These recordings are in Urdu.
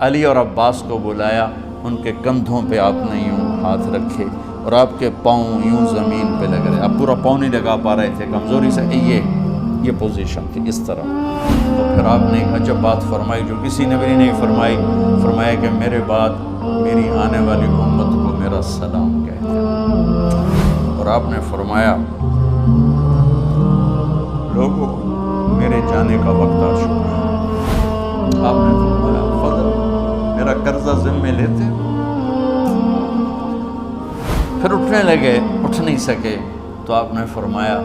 علی اور عباس کو بلایا، ان کے کندھوں پہ آپ نے یوں ہاتھ رکھے اور آپ کے پاؤں یوں زمین پہ لگ رہے، آپ پورا پاؤں نہیں لگا پا رہے تھے کمزوری سے، یہ پوزیشن تھی اس طرح۔ تو پھر آپ نے ایک عجب بات فرمائی جو کسی نے بھی نہیں فرمائی، فرمایا کہ میرے بعد میری آنے والی امت کو میرا سلام کہہ دیں۔ اور آپ نے فرمایا لوگوں میرے جانے کا وقت آ چکا ہے۔ آپ نے فرمایا فضل میرا قرضہ ذمے لیتے ہو؟ پھر اٹھنے لگے، اٹھ نہیں سکے، تو آپ نے فرمایا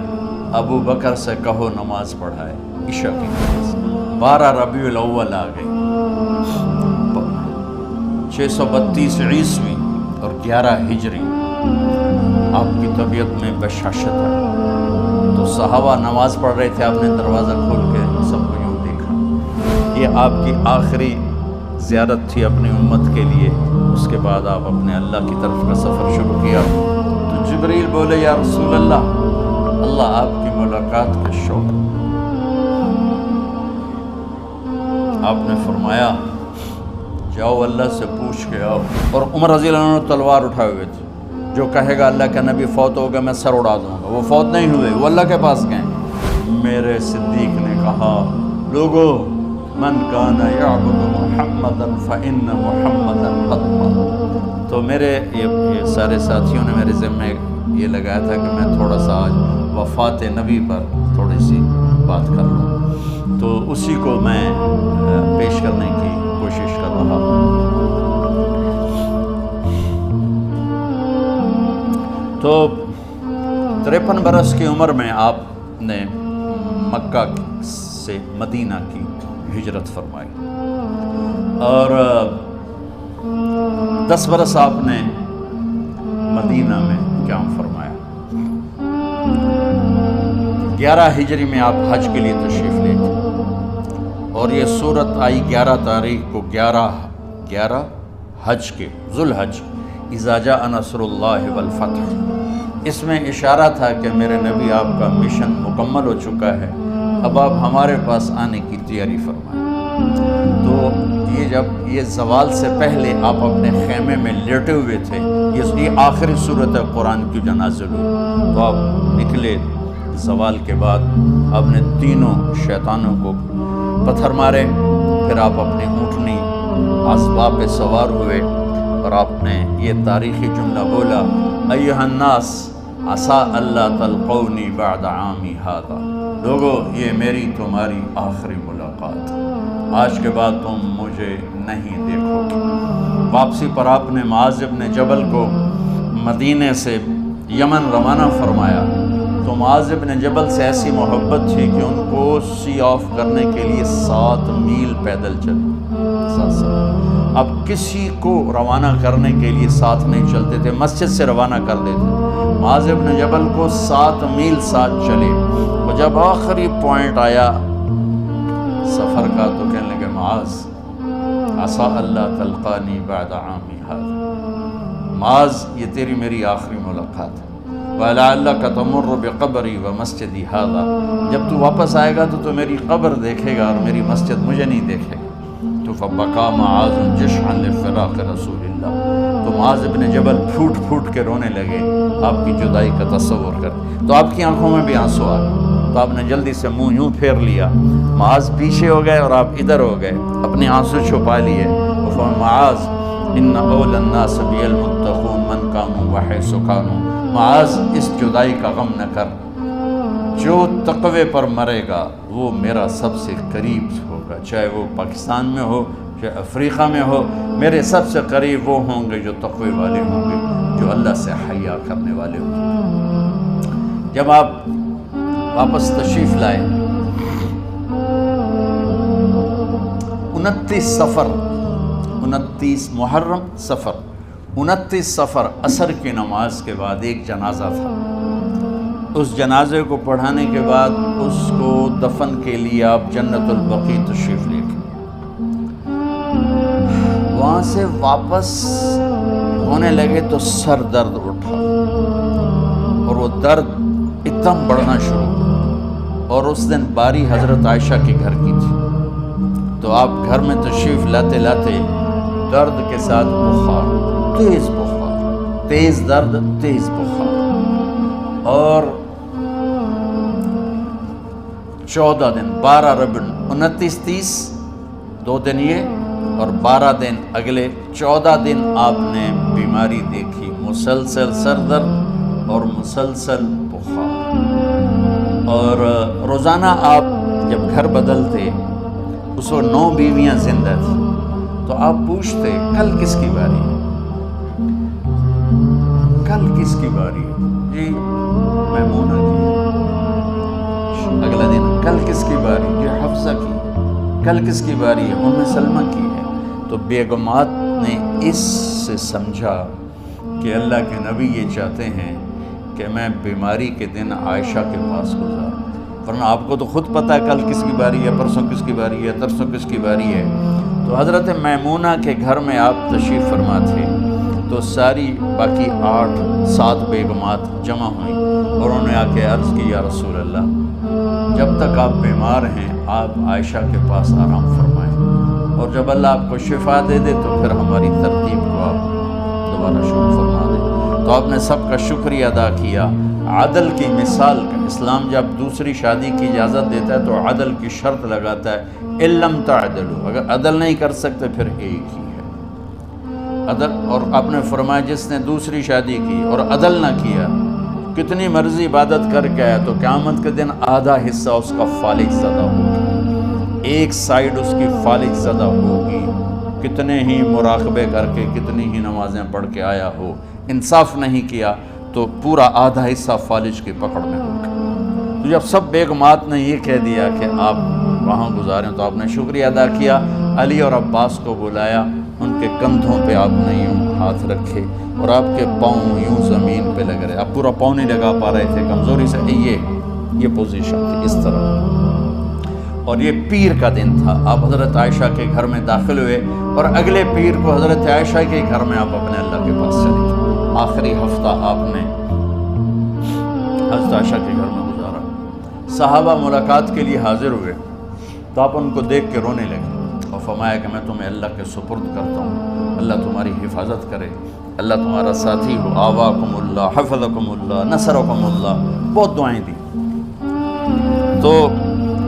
ابو بکر سے کہو نماز پڑھائے، عشاء کی نماز۔ 12 ربیع الاول آ گئی، 632 عیسوی اور 11 ہجری، آپ کی طبیعت میں بشاشت ہے۔ تو صحابہ نماز پڑھ رہے تھے، آپ نے دروازہ کھول کے سب کو یوں دیکھا۔ یہ آپ کی آخری زیارت تھی اپنی امت کے لیے، اس کے بعد آپ اپنے اللہ کی طرف کا سفر شروع کیا۔ تو جبریل بولے یا رسول اللہ، اللہ آپ کی ملاقات کے شوق۔ آپ نے فرمایا جاؤ اللہ سے پوچھ کے آؤ۔ اور عمر رضی اللہ عنہ تلوار اٹھائے ہوئے تھے، جو کہے گا اللہ کا نبی فوت ہو گیا میں سر اڑا دوں گا، وہ فوت نہیں ہوئے، وہ اللہ کے پاس گئے۔ میرے صدیق نے کہا لوگو من کان یعبد محمدا فإن محمدا قد مات۔ تو میرے یہ سارے ساتھیوں نے میرے ذمہ یہ لگایا تھا کہ میں تھوڑا سا آج وفات نبی پر تھوڑی سی بات کر لوں، تو اسی کو میں پیش کرنے کی کوشش کر رہا ہوں۔ تو 53 برس کی عمر میں آپ نے مکہ سے مدینہ کی ہجرت فرمائی، اور 10 برس آپ نے مدینہ میں قیام فرمایا۔ 11 ہجری میں آپ حج کے لیے تشریف لے تھے، اور یہ صورت آئی 11 تاریخ کو، 11 حج کے ذوالحج، اذا جاء نصر اللہ والفتح۔ اس میں اشارہ تھا کہ میرے نبی آپ کا مشن مکمل ہو چکا ہے، اب آپ ہمارے پاس آنے کی تیاری فرمائیں۔ تو یہ زوال سے پہلے آپ اپنے خیمے میں لیٹے ہوئے تھے، یہ آخری صورت ہے قرآن کی جو نازل ہوئی۔ تو آپ نکلے زوال کے بعد، آپ نے تینوں شیطانوں کو پتھر مارے، پھر آپ اپنے اونٹنی اسباب پہ سوار ہوئے، اور آپ نے یہ تاریخی جملہ بولا ایھا الناس عسیٰ اللہ تلقونی بعد عامی ھذا۔ لوگو یہ میری تمہاری آخری ملاقات، آج کے بعد تم مجھے نہیں دیکھو گے۔ واپسی پر آپ نے معاذ بن جبل کو مدینے سے یمن روانہ فرمایا، تو معاذ بن جبل سے ایسی محبت تھی کہ ان کو سی آف کرنے کے لیے 7 میل پیدل چلے۔ اب کسی کو روانہ کرنے کے لیے ساتھ نہیں چلتے تھے، مسجد سے روانہ کر دیتے۔ معاذ بن جبل کو 7 میل ساتھ چلے، اور جب آخری پوائنٹ آیا سفر کا تو کہنے لگے معاذ عسیٰ اللہ تلقانی بعد عامی ھذا، معاذ یہ تیری میری آخری ملاقات ہے، وَلَعَلَّكَ تَمُرُّ بِقَبْرِي وَمَسْجِدِي ھَذَا، جب تو واپس آئے گا تو میری قبر دیکھے گا اور میری مسجد مجھے نہیں دیکھے گا۔ تو فَبَكَى مُعَاذٌ جِشْعًا لِفِرَاقِ رسول اللہ، تو معاذ بن جبل پھوٹ پھوٹ کے رونے لگے آپ کی جدائی کا تصور کر۔ تو آپ کی آنکھوں میں بھی آنسو آ گئے، تو آپ نے جلدی سے منہ یوں پھیر لیا، معاذ پیچھے ہو گئے اور آپ ادھر ہو گئے، اپنے آنسو چھپا لیے۔ معاذ ان اول الناس بی المتقون من کانوا وحیث کانوا، معاذ اس جدائی کا غم نہ کر، جو تقوی پر مرے گا وہ میرا سب سے قریب ہوگا، چاہے وہ پاکستان میں ہو چاہے افریقہ میں ہو، میرے سب سے قریب وہ ہوں گے جو تقوی والے ہوں گے، جو اللہ سے حیا کرنے والے ہوں گے۔ جب آپ واپس تشریف لائے، 29 محرم سفر، 29 سفر عصر کی نماز کے بعد ایک جنازہ تھا۔ اس جنازے کو پڑھانے کے بعد اس کو دفن کے لیے آپ جنت البقیع تشریف لے گئے۔ وہاں سے واپس ہونے لگے تو سر درد اٹھا، اور وہ درد اتنا بڑھنا شروع ہوا، اور اس دن باری حضرت عائشہ کے گھر کی تھی۔ تو آپ گھر میں تشریف لاتے لاتے درد کے ساتھ بخار، تیز بخار، تیز درد، تیز بخار، اور 14 دن، 12 ربن، 29 30 2 دن یہ اور 12 دن اگلے 14 دن آپ نے بیماری دیکھی، مسلسل سر درد اور مسلسل بخار۔ اور روزانہ آپ جب گھر بدلتے، اس وقت 9 بیویاں زندہ تھیں، تو آپ پوچھتے کل کس کی باری ہے، کل کس کی باری ہے؟ جی میمونہ کی ہے۔ اگلا دن کل کس کی باری؟ جی حفصہ کی ہے۔ کل کس کی باری ہے؟ ام سلمہ کی ہے۔ تو بیگمات نے اس سے سمجھا کہ اللہ کے نبی یہ چاہتے ہیں کہ میں بیماری کے دن عائشہ کے پاس گزاروں، ورنہ آپ کو تو خود پتہ ہے کل کس کی باری ہے، پرسوں کس کی باری ہے، ترسوں کس کی باری ہے۔ تو حضرت میمونہ کے گھر میں آپ تشریف فرما تھے، تو ساری باقی 8-7 بیگمات جمع ہوئیں اور انہوں نے آ کے عرض کی، یا رسول اللہ، جب تک آپ بیمار ہیں آپ عائشہ کے پاس آرام فرمائیں، اور جب اللہ آپ کو شفا دے دے تو پھر ہماری ترتیب کو آپ دوبارہ شروع فرما دیں۔ تو آپ نے سب کا شکریہ ادا کیا۔ عدل کی مثال کا اسلام جب دوسری شادی کی اجازت دیتا ہے تو عدل کی شرط لگاتا ہے، اِلَّمْ تَعْدِلُوا، اگر عدل نہیں کر سکتے پھر ایک ہی ہے عدل۔ اور آپ نے فرمایا جس نے دوسری شادی کی اور عدل نہ کیا، کتنی مرضی عبادت کر کے آیا، تو قیامت کے دن آدھا حصہ اس کا فالج زدہ ہوگا، ایک سائیڈ اس کی فالج زدہ ہوگی، کتنے ہی مراقبے کر کے کتنی ہی نمازیں پڑھ کے آیا ہو، انصاف نہیں کیا تو پورا آدھا حصہ فالج کی پکڑ میں ہوگا۔ تو جب سب بیگمات نے یہ کہہ دیا کہ آپ وہاں گزاریں، تو آپ نے شکریہ ادا کیا، علی اور عباس کو بلایا، ان کے کندھوں پہ آپ نے یوں ہاتھ رکھے اور آپ کے پاؤں یوں زمین پہ لگ رہے، آپ پورا پاؤں نہیں لگا پا رہے تھے کمزوری سے، یہ پوزیشن تھی اس طرح۔ اور یہ پیر کا دن تھا، آپ حضرت عائشہ کے گھر میں داخل ہوئے اور اگلے پیر کو حضرت عائشہ کے گھر میں آپ اپنے اللہ کے پاس چلے گئے۔ آخری ہفتہ آپ نے حضرت عائشہ کے گھر میں گزارا۔ صحابہ ملاقات کے لیے حاضر ہوئے تو آپ ان کو دیکھ کے رونے لگے اور فرمایا کہ میں تمہیں اللہ کے سپرد کرتا ہوں، اللہ تمہاری حفاظت کرے، اللہ تمہارا ساتھی ہو، آواکم اللہ، حفظکم اللہ، نصرکم اللہ، بہت دعائیں دی۔ تو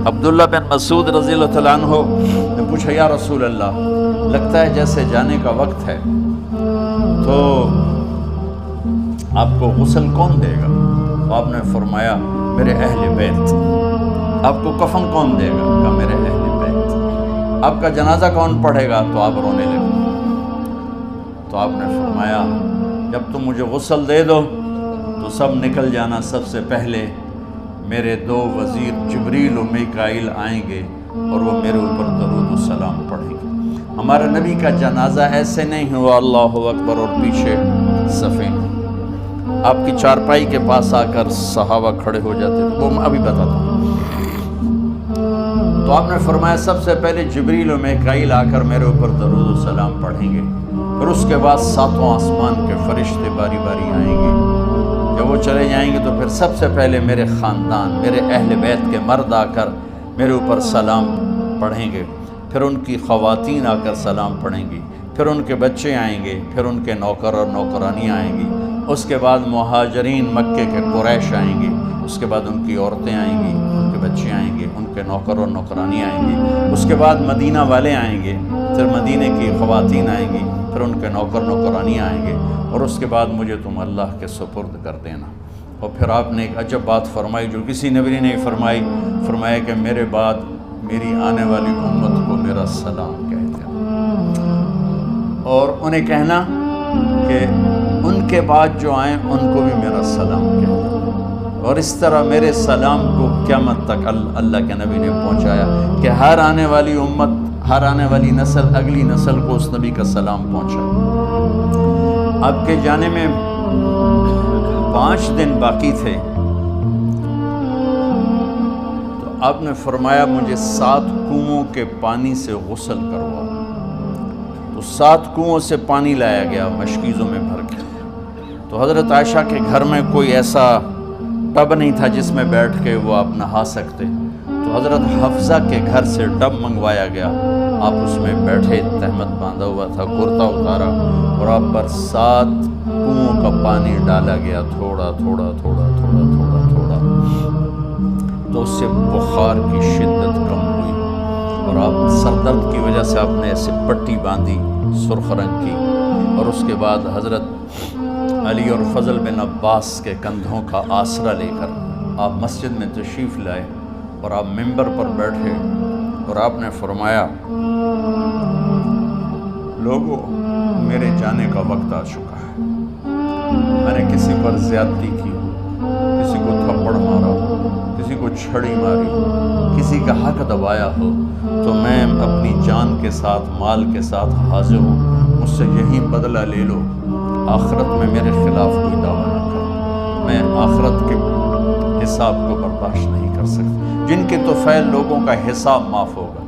عبداللہ بن مسعود رضی اللہ تعالیٰ عنہ نے پوچھا، یا رسول اللہ، لگتا ہے جیسے جانے کا وقت ہے، تو آپ کو غسل کون دے گا؟ تو آپ نے فرمایا، میرے اہل بیت۔ آپ کو کفن کون دے گا؟ کہا میرے اہل بیت۔ آپ کا جنازہ کون پڑھے گا؟ تو آپ رونے لگے۔ تو آپ نے فرمایا، جب تم مجھے غسل دے دو تو سب نکل جانا، سب سے پہلے میرے 2 وزیر جبریل و میکائیل آئیں گے اور وہ میرے اوپر درود و سلام پڑھیں گے۔ ہمارے نبی کا جنازہ ایسے نہیں ہوا اللہ اکبر اور پیچھے صفیں، آپ کی چارپائی کے پاس آ کر صحابہ کھڑے ہو جاتے تھے، وہ میں ابھی بتاتا ہوں۔ تو آپ نے فرمایا سب سے پہلے جبریل و میکائیل آ کر میرے اوپر درود و سلام پڑھیں گے، پھر اس کے بعد 7 آسمان کے فرشتے باری باری آئیں گے۔ جب وہ چلے جائیں گے تو پھر سب سے پہلے میرے خاندان، میرے اہل بیت کے مرد آ کر میرے اوپر سلام پڑھیں گے، پھر ان کی خواتین آ کر سلام پڑھیں گی، پھر ان کے بچے آئیں گے، پھر ان کے نوکر اور نوکرانی آئیں گی، اس کے بعد مہاجرین مکے کے قریش آئیں گے، اس کے بعد ان کی عورتیں آئیں گی، ان کے بچے آئیں گے، ان کے نوکر اور نوکرانی آئیں گے، اس کے بعد مدینہ والے آئیں گے، پھر مدینہ کی خواتین آئیں گی، پھر ان کے نوکر نوکرانی آئیں گے، اور اس کے بعد مجھے تم اللہ کے سپرد کر دینا۔ اور پھر آپ نے ایک عجب بات فرمائی جو کسی نبی نے نہیں فرمائی، فرمایا کہ میرے بعد میری آنے والی امت کو میرا سلام کہہ دینا، اور انہیں کہنا کہ ان کے بعد جو آئیں ان کو بھی میرا سلام کہہ دینا۔ اور اس طرح میرے سلام کو قیامت تک اللہ کے نبی نے پہنچایا کہ ہر آنے والی امت، ہر آنے والی نسل، اگلی نسل کو اس نبی کا سلام پہنچا۔ آپ کے جانے میں 5 دن باقی تھے، تو آپ نے فرمایا مجھے 7 کنووں کے پانی سے غسل کرواؤ۔ تو 7 کنووں سے پانی لایا گیا مشکیزوں میں بھر کے۔ تو حضرت عائشہ کے گھر میں کوئی ایسا ٹب نہیں تھا جس میں بیٹھ کے وہ آپ نہا سکتے، تو حضرت حفصہ کے گھر سے ٹب منگوایا گیا آپ اس میں بیٹھے، تہمت باندھا ہوا تھا، کرتا اتارا اور آپ پر 7 کنوؤں کا پانی ڈالا گیا، تھوڑا تھوڑا تھوڑا تھوڑا تھوڑا تھوڑا، تو اس سے بخار کی شدت کم ہوئی اور آپ سر درد کی وجہ سے آپ نے ایسے پٹی باندھی سرخ رنگ کی، اور اس کے بعد حضرت علی اور فضل بن عباس کے کندھوں کا آسرا لے کر آپ مسجد میں تشریف لائے اور آپ ممبر پر بیٹھے اور آپ نے فرمایا، لوگوں میرے جانے کا وقت آ چکا ہے، میں نے کسی پر زیادتی کی ہو، کسی کو تھپڑ مارا ہو، کسی کو چھڑی ماری ہو، کسی کا حق دبایا ہو، تو میں اپنی جان کے ساتھ مال کے ساتھ حاضر ہوں، مجھ سے یہی بدلہ لے لو، آخرت میں میرے خلاف کوئی دعویٰ نہ کرو، میں آخرت کے حساب کو برداشت نہیں کر سکتا۔ جن کے طفیل لوگوں کا حساب معاف ہوگا،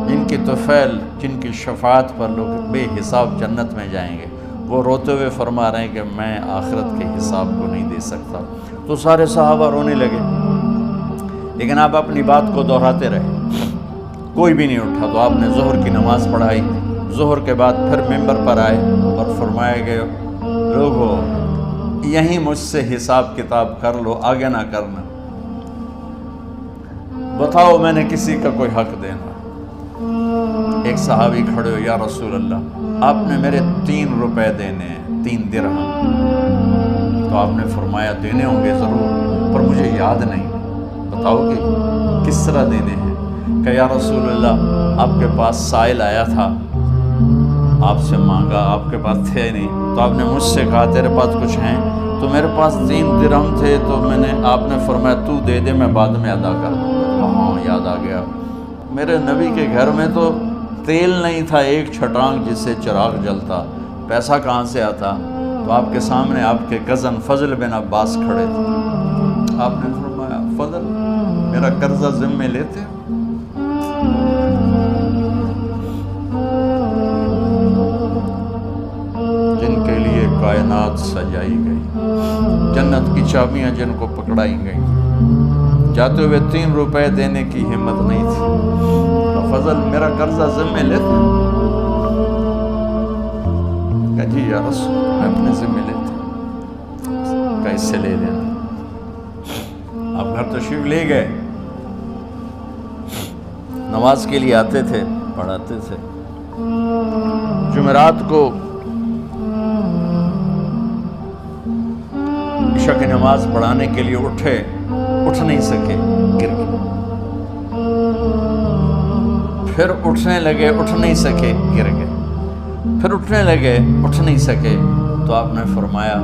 جن کے طفیل، جن کی شفاعت پر لوگ بے حساب جنت میں جائیں گے، وہ روتے ہوئے فرما رہے ہیں کہ میں آخرت کے حساب کو نہیں دے سکتا۔ تو سارے صحابہ رونے لگے، لیکن آپ اپنی بات کو دہراتے رہے، کوئی بھی نہیں اٹھا۔ تو آپ نے ظہر کی نماز پڑھائی، ظہر کے بعد پھر ممبر پر آئے اور فرمائے گئے، لوگوں یہیں مجھ سے حساب کتاب کر لو، آگے نہ کرنا، بتاؤ میں نے کسی کا کوئی حق دینا۔ ایک صحابی کھڑے ہو، یا رسول اللہ آپ نے میرے 3 روپے دینے ہیں، 3 درہم۔ تو آپ نے فرمایا دینے ہوں گے ضرور، پر مجھے یاد نہیں، بتاؤ کہ کس طرح دینے ہیں؟ کہ یا رسول اللہ آپ کے پاس سائل آیا تھا، آپ سے مانگا، آپ کے پاس تھے نہیں، تو آپ نے مجھ سے کہا تیرے پاس کچھ ہیں؟ تو میرے پاس 3 درہم تھے، تو آپ نے فرمایا تو دے دے، میں بعد میں ادا کر دوں گا۔ ہاں یاد آ گیا، میرے نبی کے گھر میں تو تیل نہیں تھا ایک چھٹانگ جس سے چراغ جلتا، پیسہ کہاں سے آتا؟ تو آپ کے سامنے آپ کے کزن فضل بن عباس کھڑے تھے، آپ نے فرمایا فضل میرا قرضہ ذمے لیتے؟ جن کے لیے کائنات سجائی گئی، جنت کی چابیاں جن کو پکڑائی گئی، جاتے ہوئے 3 روپے دینے کی ہمت نہیں تھی، تو فضل میرا قرضہ ذمے لیتے؟ کہ جی یا رسول میں اپنے ذمے لیتے، کہ اس سے لے لینا۔ آپ گھر تشریف لے گئے، نماز کے لیے آتے تھے، پڑھاتے تھے۔ جمعرات کو عشاء کی نماز پڑھانے کے لیے اٹھے، اٹھ نہیں سکے، گر گئے، پھر اٹھنے لگے، اٹھ نہیں سکے، گر گئے، پھر اٹھنے لگے، اٹھ نہیں سکے، تو آپ نے فرمایا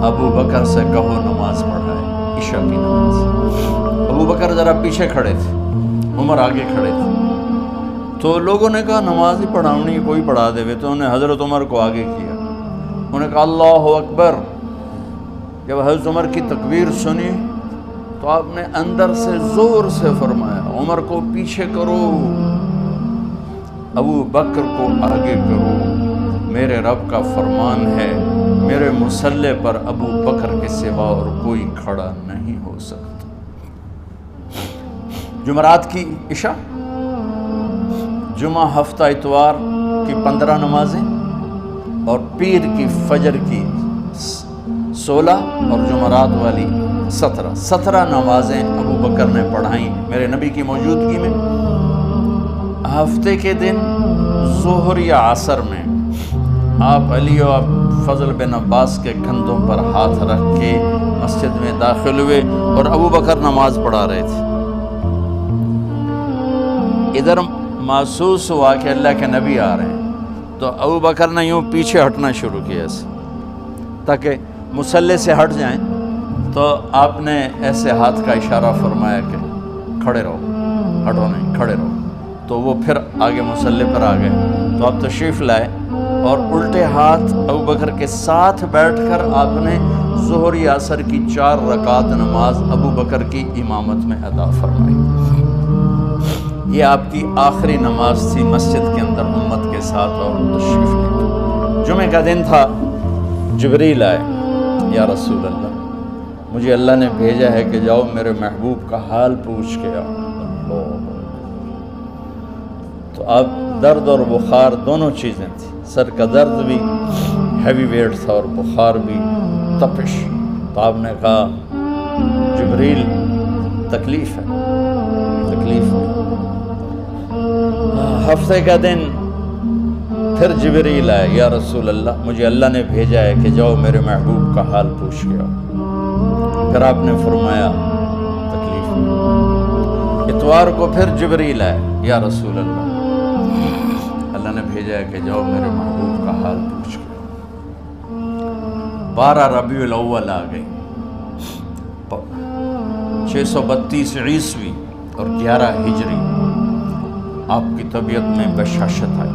ابو بکر سے کہو نماز پڑھائے، عشاء کی نماز۔ ابو بکر ذرا پیچھے کھڑے تھے، عمر آگے کھڑے تھے، تو لوگوں نے کہا نماز ہی پڑھاؤنی، کوئی پڑھا دے، تو انہوں نے حضرت عمر کو آگے کیا، انہوں نے کہا اللہ اکبر۔ جب حضرت عمر کی تکبیر سنی تو آپ نے اندر سے زور سے فرمایا عمر کو پیچھے کرو، ابو بکر کو آگے کرو، میرے رب کا فرمان ہے میرے مصلی پر ابو بکر کے سوا اور کوئی کھڑا نہیں ہو سکتا۔ جمعرات کی عشاء، جمعہ ہفتہ اتوار کی 15 نمازیں اور پیر کی فجر کی 16 اور جمعرات والی 17 نمازیں ابو بکر نے پڑھائیں میرے نبی کی موجودگی میں۔ ہفتے کے دن ظہر یا عصر میں آپ علی اور فضل بن عباس کے کندھوں پر ہاتھ رکھ کے مسجد میں داخل ہوئے اور ابو بکر نماز پڑھا رہے تھے۔ ادھر محسوس ہوا کہ اللہ کے نبی آ رہے ہیں، تو ابو بکر نے یوں پیچھے ہٹنا شروع کیا ایسے تاکہ مصلی سے ہٹ جائیں، تو آپ نے ایسے ہاتھ کا اشارہ فرمایا کہ کھڑے رہو، ہٹو نہیں، کھڑے رہو، تو وہ پھر آگے مصلی پر آ گئے۔ تو آپ تشریف لائے اور الٹے ہاتھ ابو بکر کے ساتھ بیٹھ کر آپ نے ظہر یا عصر کی 4 رکعت نماز ابو بکر کی امامت میں ادا فرمائی۔ یہ آپ کی آخری نماز تھی مسجد کے اندر امت کے ساتھ، اور تشریف لے۔ جمعہ کا دن تھا، جبریل آئے، یا رسول اللہ مجھے اللہ نے بھیجا ہے کہ جاؤ میرے محبوب کا حال پوچھ کے آؤ۔ تو اب درد اور بخار دونوں چیزیں تھیں، سر کا درد بھی ہیوی ویٹ تھا اور بخار بھی، تپش۔ تو آپ نے کہا جبریل تکلیف ہے، تکلیف ہے۔ ہفتے کا دن پھر جبریل آئے، یا رسول اللہ مجھے اللہ نے بھیجا ہے کہ جاؤ میرے محبوب کا حال پوچھ کے آؤ۔ پھر آپ نے فرمایا تکلیف ہے۔ اتوار کو پھر جبریل آئے، یا رسول اللہ اللہ نے بھیجا ہے کہ جاؤ میرے محبوب کا حال پوچھ کے آؤ۔ 12 ربیع الاول آ گئی، 632 عیسوی اور 11 ہجری۔ آپ کی طبیعت میں بشاشت آئی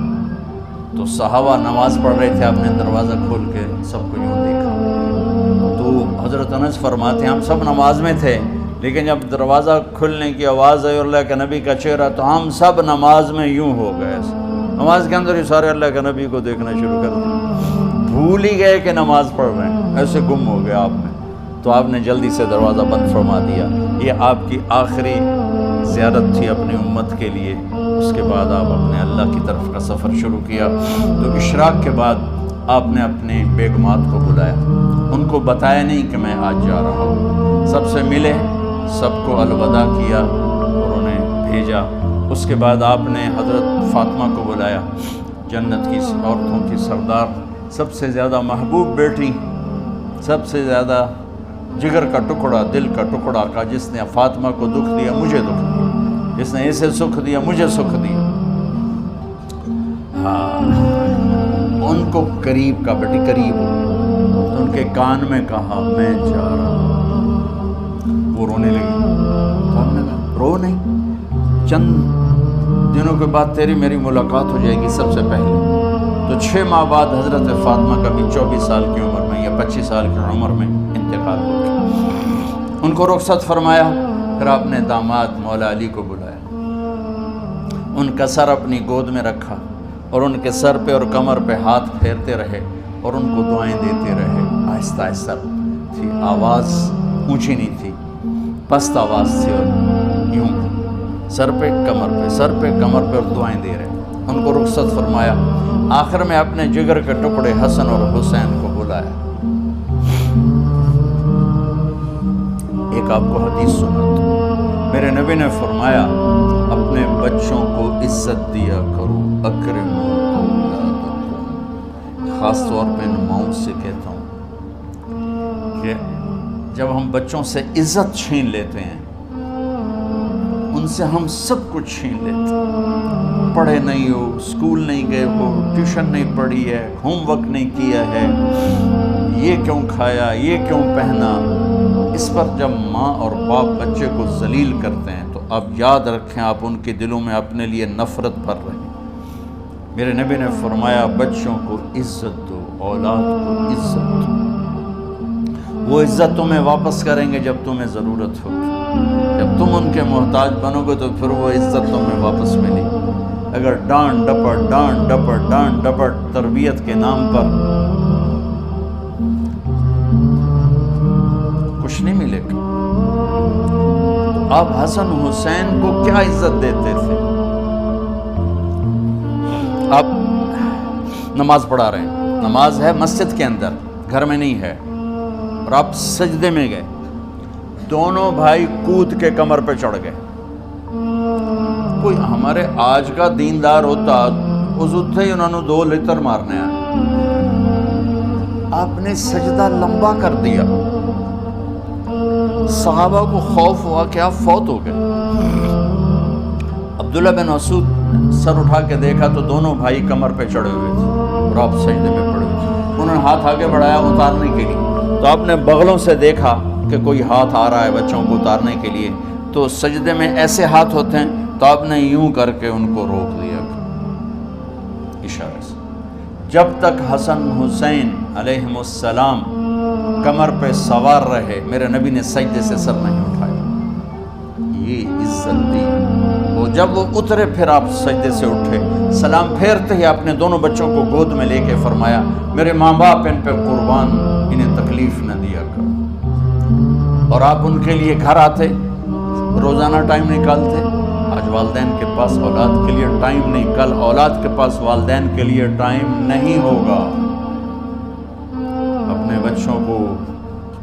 تو صحابہ نماز پڑھ رہے تھے، آپ نے دروازہ کھول کے سب کو یوں دیکھا۔ تو حضرت انس فرماتے ہیں ہم سب نماز میں تھے، لیکن جب دروازہ کھلنے کی آواز آئی اور اللہ کے نبی کا چہرہ تو ہم سب نماز میں یوں ہو گئے، نماز کے اندر ہی سارے اللہ کے نبی کو دیکھنا شروع کر دیا، بھول ہی گئے کہ نماز پڑھ رہے ہیں، ایسے گم ہو گیا آپ میں۔ تو آپ نے جلدی سے دروازہ بند فرما دیا۔ یہ آپ کی آخری زیارت تھی اپنی امت کے لیے۔ اس کے بعد آپ اپنے اللہ کی طرف کا سفر شروع کیا۔ تو اشراق کے بعد آپ نے اپنے بیگمات کو بلایا، ان کو بتایا نہیں کہ میں آج جا رہا ہوں، سب سے ملے، سب کو الوداع کیا اور انہیں بھیجا۔ اس کے بعد آپ نے حضرت فاطمہ کو بلایا، جنت کی عورتوں کی سردار، سب سے زیادہ محبوب بیٹی، سب سے زیادہ جگر کا ٹکڑا، دل کا ٹکڑا کا، جس نے فاطمہ کو دکھ دیا مجھے دکھ دیا، جس نے اسے سکھ دیا مجھے سکھ دیا۔ ہاں، ان کو قریب کا، بیٹی قریب ہو، تو ان کے کان میں کہا میں جا رہا ہوں۔ وہ رونے لگی، تو ہم نے کہا رو نہیں، چند دنوں کے بعد تیری میری ملاقات ہو جائے گی سب سے پہلے۔ تو 6 ماہ بعد حضرت فاطمہ کا بھی 24 سال کی عمر میں یا 25 سال کی عمر میں انتقال ہو گیا۔ ان کو رخصت فرمایا۔ پھر آپ نے داماد مولا علی کو بلایا، ان کا سر اپنی گود میں رکھا اور ان کے سر پہ اور کمر پہ ہاتھ پھیرتے رہے اور ان کو دعائیں دیتے رہے۔ آہستہ آہستہ تھی، آواز اونچی نہیں تھی، پست آواز تھی، اور یوں سر پہ کمر پہ، سر پہ کمر پہ اور دعائیں دے رہے۔ ان کو رخصت فرمایا۔ آخر میں اپنے جگر کے ٹکڑے حسن اور حسین کو بلایا۔ ایک آپ کو حدیث سناتا ہوں۔ میرے نبی نے فرمایا اپنے بچوں کو عزت دیا کرو، اکرموا اولادکم۔ خاص طور پہ ان ماؤں سے کہتا ہوں کہ جب ہم بچوں سے عزت چھین لیتے ہیں، ان سے ہم سب کچھ چھین لیتے ہیں۔ پڑھے نہیں ہو، اسکول نہیں گئے ہو، ٹیوشن نہیں پڑھی ہے، ہوم ورک نہیں کیا ہے، یہ کیوں کھایا، یہ کیوں پہنا، اس پر جب ماں اور باپ بچے کو ذلیل کرتے ہیں تو اب یاد رکھیں آپ ان کے دلوں میں اپنے لیے نفرت بھر رہے ہیں۔ میرے نبی نے فرمایا بچوں کو عزت دو، اولاد کو عزت دو، وہ عزت تمہیں واپس کریں گے جب تمہیں ضرورت ہوگی۔ جب تم ان کے محتاج بنو گے تو پھر وہ عزت تمہیں واپس ملے گی۔ اگر ڈانٹ ڈپٹ تربیت کے نام پر کچھ نہیں ملے گا۔ آپ حسن حسین کو کیا عزت دیتے تھے؟ آپ نماز پڑھا رہے ہیں، نماز ہے مسجد کے اندر، گھر میں نہیں ہے، اور آپ سجدے میں گئے، دونوں بھائی کود کے کمر پہ چڑھ گئے۔ کوئی ہمارے آج کا دیندار ہوتا وضو ہی انہوں نے 2 لتر مارنے ہیں، آپ نے سجدہ لمبا کر دیا۔ صحابہ کو خوف ہوا کہ آپ فوت ہو گئے۔ عبداللہ بن مسعود سر اٹھا کے دیکھا تو دونوں بھائی کمر پہ چڑھے ہوئے تھے اور آپ سجدے میں پڑے ہوئے تھے۔ انہوں نے ہاتھ آگے بڑھایا اتارنے کے لیے، تو آپ نے بغلوں سے دیکھا کہ کوئی ہاتھ آ رہا ہے بچوں کو اتارنے کے لیے، تو سجدے میں ایسے ہاتھ ہوتے ہیں، تو آپ نے یوں کر کے ان کو روک دیا اشارے سے۔ جب تک حسن حسین علیہم السلام کمر پہ سوار رہے میرے نبی نے سجدے سے سر نہیں اٹھایا، یہ عزت دی۔ وہ جب وہ اترے پھر آپ سجدے سے اٹھے، سلام پھیرتے ہی اپنے دونوں بچوں کو گود میں لے کے فرمایا میرے ماں باپ ان پہ قربان، انہیں تکلیف نہ دیا کرو۔ اور آپ ان کے لیے گھر آتے، روزانہ ٹائم نکالتے، آج والدین کے پاس اولاد کے لیے ٹائم نہیں، کل اولاد کے پاس والدین کے لیے ٹائم نہیں ہوگا۔ اپنے بچوں کو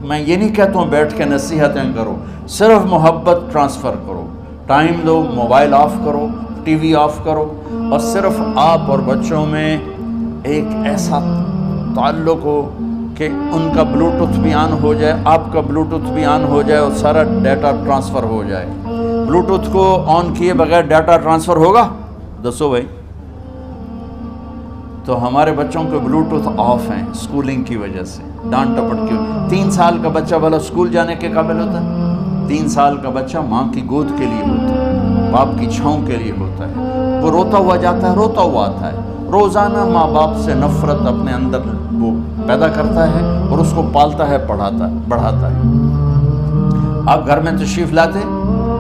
میں یہ نہیں کہتا ہوں بیٹھ کے نصیحتیں کرو، صرف محبت ٹرانسفر کرو، ٹائم دو، موبائل آف کرو، ٹی وی آف کرو، اور صرف آپ اور بچوں میں ایک ایسا تعلق ہو کہ ان کا بلوٹوتھ بھی آن ہو جائے، آپ کا بلوٹوتھ بھی آن ہو جائے، اور سارا ڈیٹا ٹرانسفر ہو جائے۔ بلوٹوتھ کو آن کیے بغیر ڈیٹا ٹرانسفر ہوگا؟ دسو بھائی۔ تو ہمارے بچوں کے بلوٹوتھ آف ہیں اسکولنگ کی وجہ سے، ڈانٹ ٹپٹ کی۔ 3 سال کا بچہ بھلا اسکول جانے کے قابل ہوتا ہے؟ 3 سال کا بچہ ماں کی گود کے لیے ہوتا ہے، باپ کی چھاؤں کے لیے ہوتا ہے، وہ روتا ہوا جاتا ہے، روتا ہوا آتا ہے، روزانہ ماں باپ سے نفرت اپنے اندر وہ پیدا کرتا ہے اور اس کو پالتا ہے، بڑھاتا ہے۔ آپ گھر میں تشریف لاتے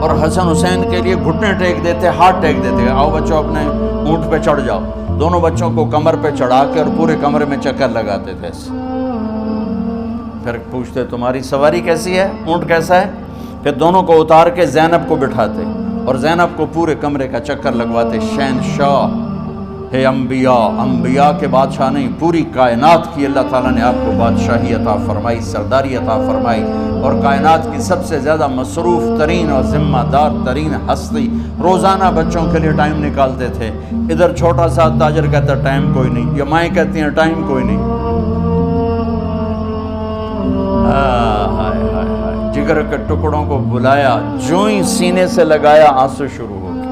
اور حسن حسین کے لیے گھٹنے ٹیک دیتے، ہاتھ ٹیک دیتے، آؤ بچوں اپنے اونٹ پہ چڑھ جاؤ، دونوں بچوں کو کمر پہ چڑھا کے اور پورے کمرے میں چکر لگاتے تھے۔ پھر پوچھتے تمہاری سواری کیسی ہے، اونٹ کیسا ہے؟ پھر دونوں کو اتار کے زینب کو بٹھاتے اور زینب کو پورے کمرے کا چکر لگواتے۔ شہنشاہ ہے انبیاء کے بادشاہ نہیں، پوری کائنات کی اللہ تعالیٰ نے آپ کو بادشاہی عطا فرمائی، سرداری عطا فرمائی، اور کائنات کی سب سے زیادہ مصروف ترین اور ذمہ دار ترین ہستی روزانہ بچوں کے لیے ٹائم نکالتے تھے۔ ادھر چھوٹا سا تاجر کہتا ٹائم کوئی نہیں، یا مائیں کہتی ہیں ٹائم کوئی نہیں۔ جگر کے ٹکڑوں کو بلایا، جو ہی سینے سے لگایا آنسو شروع ہو گئے۔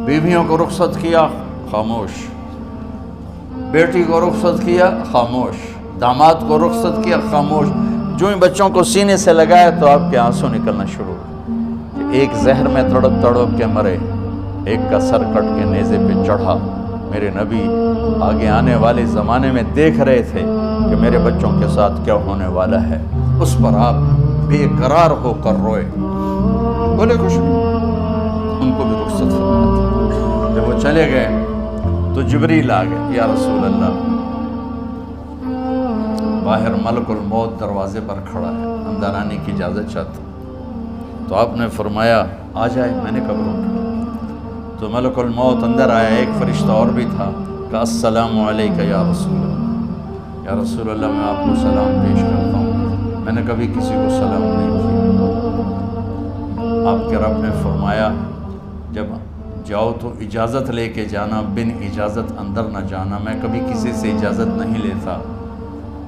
بیویوں کو رخصت کیا، خاموش۔ بیٹی کو رخصت کیا، خاموش۔ داماد کو رخصت کیا، خاموش۔ جو ہی بچوں کو سینے سے لگایا تو آپ کے آنسو نکلنا شروع ہوئے۔ ایک زہر میں تڑپ تڑپ کے مرے، ایک کا سر کٹ کے نیزے پہ چڑھا۔ میرے نبی آگے آنے والے زمانے میں دیکھ رہے تھے کہ میرے بچوں کے ساتھ کیا ہونے والا ہے، اس پر آپ بے قرار ہو کر روئے، بولے کچھ نہیں، ان کو بھی رخصت فرما دی۔ جب وہ چلے گئے تو جبریل آ گئے، یا رسول اللہ، باہر ملک الموت دروازے پر کھڑا ہے، اندر آنے کی اجازت چاہتا۔ تو آپ نے فرمایا آ جائے، میں نے کب روکا؟ تو ملک الموت اندر آیا، ایک فرشتہ اور بھی تھا، کہا السلام علیکہ یا رسول اللہ، یا رسول اللہ میں آپ کو سلام پیش کرتا ہوں، میں نے کبھی کسی کو سلام نہیں کیا۔ آپ کے رب نے فرمایا جب جاؤ تو اجازت لے کے جانا، بن اجازت اندر نہ جانا، میں کبھی کسی سے اجازت نہیں لیتا۔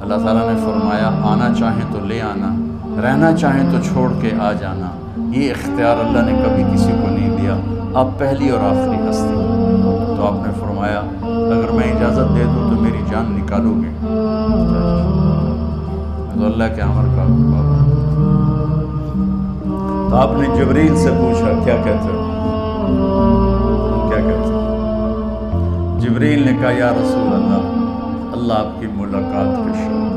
اللہ تعالیٰ نے فرمایا آنا چاہیں تو لے آنا، رہنا چاہیں تو چھوڑ کے آ جانا، یہ اختیار اللہ نے کبھی کسی کو نہیں دیا، آپ پہلی اور آخری ہستی۔ تو آپ نے فرمایا اگر میں اجازت دے دوں تو میری جان نکالو گے؟ تو اللہ کے امر کا تو آپ نے جبریل سے پوچھا کیا کہتے ہو؟ کیا کہتے ہو؟ جبریل نے کہا یا رسول اللہ، اللہ آپ کی ملاقات کے شوق۔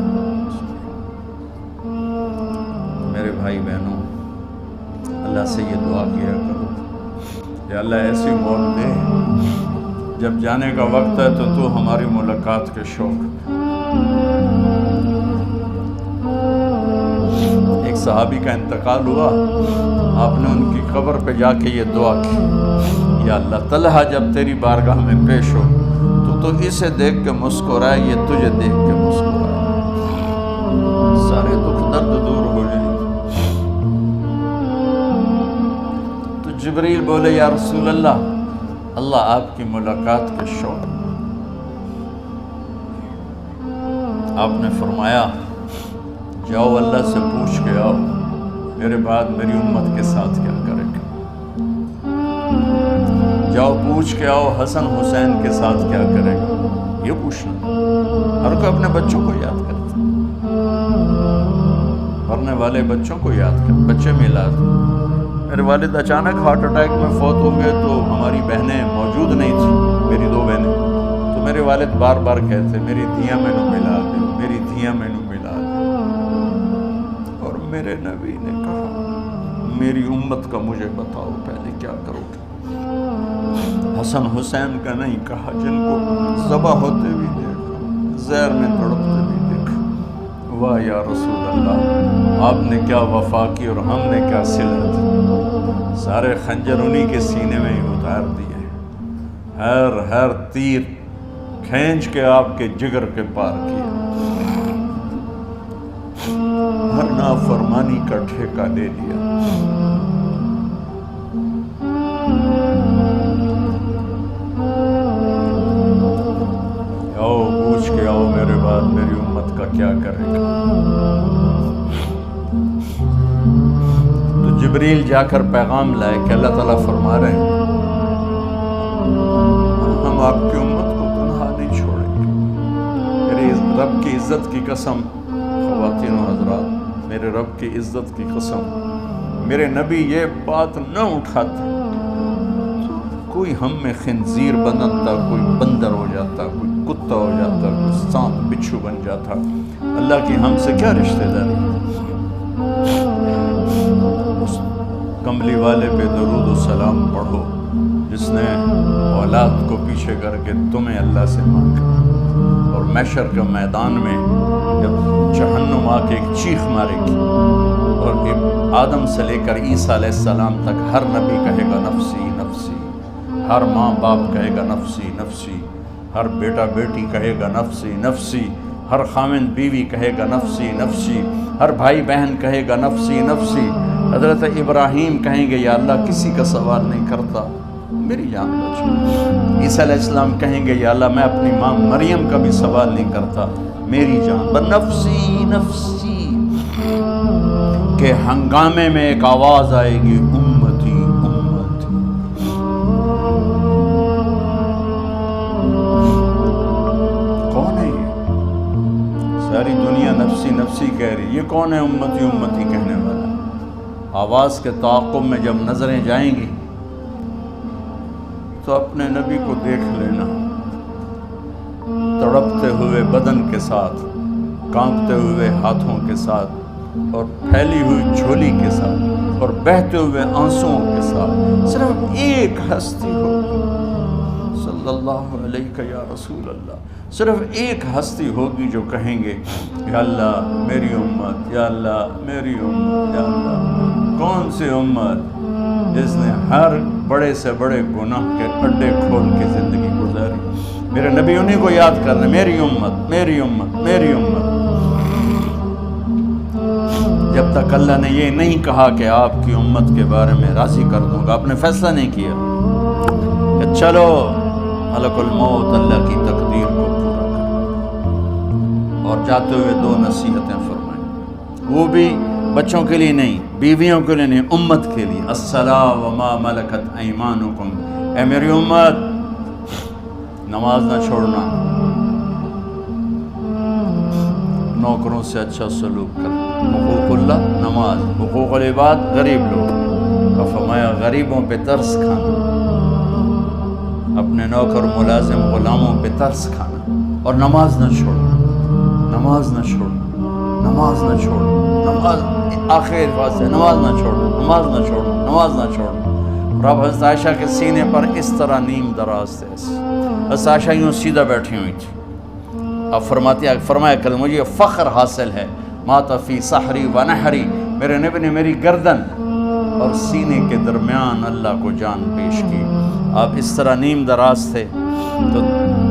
میرے بھائی بہنوں، اللہ سے یہ دعا کیا کرو کہ اللہ ایسی موت دے جب جانے کا وقت ہے تو ہماری ملاقات کے شوق۔ ایک صحابی کا انتقال ہوا، آپ نے ان کی قبر پہ جا کے یہ دعا کی، یا اللہ طلحہ جب تیری بارگاہ میں پیش ہو تو اسے دیکھ کے مسکرائے، یہ تجھے دیکھ کے مسکرائے، سارے دکھ درد دور ہو جائیں۔ تو جبریل بولے یا رسول اللہ، اللہ آپ کی ملاقات کے شوق۔ آپ نے فرمایا جاؤ اللہ سے پوچھ کے آؤ میرے بعد میری امت کے ساتھ کیا کرے گا، جاؤ پوچھ کے آؤ حسن حسین کے ساتھ کیا کرے گا، یہ پوچھنا۔ ہر کوئی اپنے بچوں کو یاد کرتا، مرنے والے بچوں کو یاد کرتا، بچے میلاد۔ میرے والد اچانک ہارٹ اٹیک میں فوت ہو گئے تو ہماری بہنیں موجود نہیں تھیں، میری 2 بہنیں، تو میرے والد بار بار کہتے میری دھیاں میں نو ملا دے، میری دھیاں میں نو ملا دے، اور میرے نبی نے کہا میری امت کا مجھے بتاؤ پہلے کیا کرو گے؟ حسن حسین کا نہیں کہا، جن کو ذبح ہوتے بھی دیکھا، زہر میں تڑپتے بھی دیکھا۔ واہ یا رسول اللہ، آپ نے کیا وفا کی اور ہم نے کیا صلت۔ سارے خنجر انہی کے سینے میں ہی اتار دیے، ہر تیر کھینچ کے آپ کے جگر کے پار کیا، ہر نافرمانی کا ٹھیکہ لے لیا۔ آؤ پوچھ کے آؤ میرے بعد میری امت کا کیا کرے گا۔ تو جبریل جا کر پیغام لائے کہ اللہ تعالیٰ فرما رہے ہیں ہم آپ کی امت کو تنہا نہیں چھوڑیں گے۔ میرے رب کی عزت کی قسم، خواتین و حضرات، میرے رب کی عزت کی قسم، میرے نبی یہ بات نہ اٹھاتے کوئی ہم میں خنزیر بنتا، کوئی بندر ہو جاتا، کوئی کتا ہو جاتا، کوئی سانپ بچھو بن جاتا۔ اللہ کی ہم سے کیا رشتہ داری؟ اس کملی والے پہ درود و سلام پڑھو جس نے اولاد کو پیچھے کر کے تمہیں اللہ سے مانگا، اور محشر کے میدان میں جب جہنم آ کے ایک چیخ مارے گی اور آدم سے لے کر عیسیٰ علیہ السلام تک ہر نبی کہے گا نفسی نفسی، ہر ماں باپ کہے گا نفسی نفسی، ہر بیٹا بیٹی کہے گا نفسی نفسی، ہر خاوند بیوی کہے گا نفسی نفسی، ہر بھائی بہن کہے گا نفسی نفسی۔ حضرت ابراہیم کہیں گے یا اللہ کسی کا سوال نہیں کرتا، میری جان بچ۔ عیسیٰ علیہ السلام کہیں گے یا اللہ میں اپنی ماں مریم کا بھی سوال نہیں کرتا، میری جان بس نفسی نفسی۔ کہ ہنگامے میں ایک آواز آئے گی امتی امتی۔ کون ہے یہ؟ ساری دنیا نفسی نفسی کہہ رہی، یہ کون ہے امتی امتی کہنے والا؟ آواز کے تعاقب میں جب نظریں جائیں گی تو اپنے نبی کو دیکھ لینا، تڑپتے ہوئے بدن کے ساتھ، کانپتے ہوئے ہاتھوں کے ساتھ، اور پھیلی ہوئی جھولی کے ساتھ، اور بہتے ہوئے آنسوؤں کے ساتھ۔ صرف ایک ہستی ہوگی، صلی اللہ علیہ یا رسول اللہ، صرف ایک ہستی ہوگی جو کہیں گے یا اللہ میری امت، یا اللہ میری امت، یا اللہ۔ کون سی امت؟ جس نے ہر بڑے سے بڑے گناہ کے اڈے کھول کے زندگی گزاری۔ میرے نبی انہی کو یاد کر رہے ہیں، میری امت میری امت میری امت۔ جب تک اللہ نے یہ نہیں کہا کہ آپ کی امت کے بارے میں راضی کر دوں گا، آپ نے فیصلہ نہیں کیا کہ چلو ملک الموت اللہ کی تقدیر کو پورا کرو۔ اور جاتے ہوئے دو نصیحتیں فرمائیں، وہ بھی بچوں کے لیے نہیں، بیویوں کے لیے نہیں، امت کے لیے۔ الصلاۃ وما ملکت ایمانکم، اے میری امت نماز نہ چھوڑنا، نوکروں سے اچھا سلوک کر، حقوق اللہ نماز، حقوق العباد غریب لوگ کا فرمایا غریبوں پہ ترس کھانا، اپنے نوکر ملازم غلاموں پہ ترس کھانا، اور نماز نہ چھوڑنا، نماز نہ چھوڑنا، نماز نہ چھوڑنا، نماز آخر الفاظ سے نماز نہ چھوڑنا، نماز نہ چھوڑنا، نماز نہ چھوڑنا۔ اور اب حضرت عائشہ کے سینے پر اس طرح نیم دراز تھے، حضرت عائشہ یوں سیدھا بیٹھی ہوئی تھی۔ اب فرمایا کل مجھے فخر حاصل ہے، مات فی سحری و نحری، میرے نبی نے میری گردن اور سینے کے درمیان اللہ کو جان پیش کی۔ آپ اس طرح نیم دراز تھے تو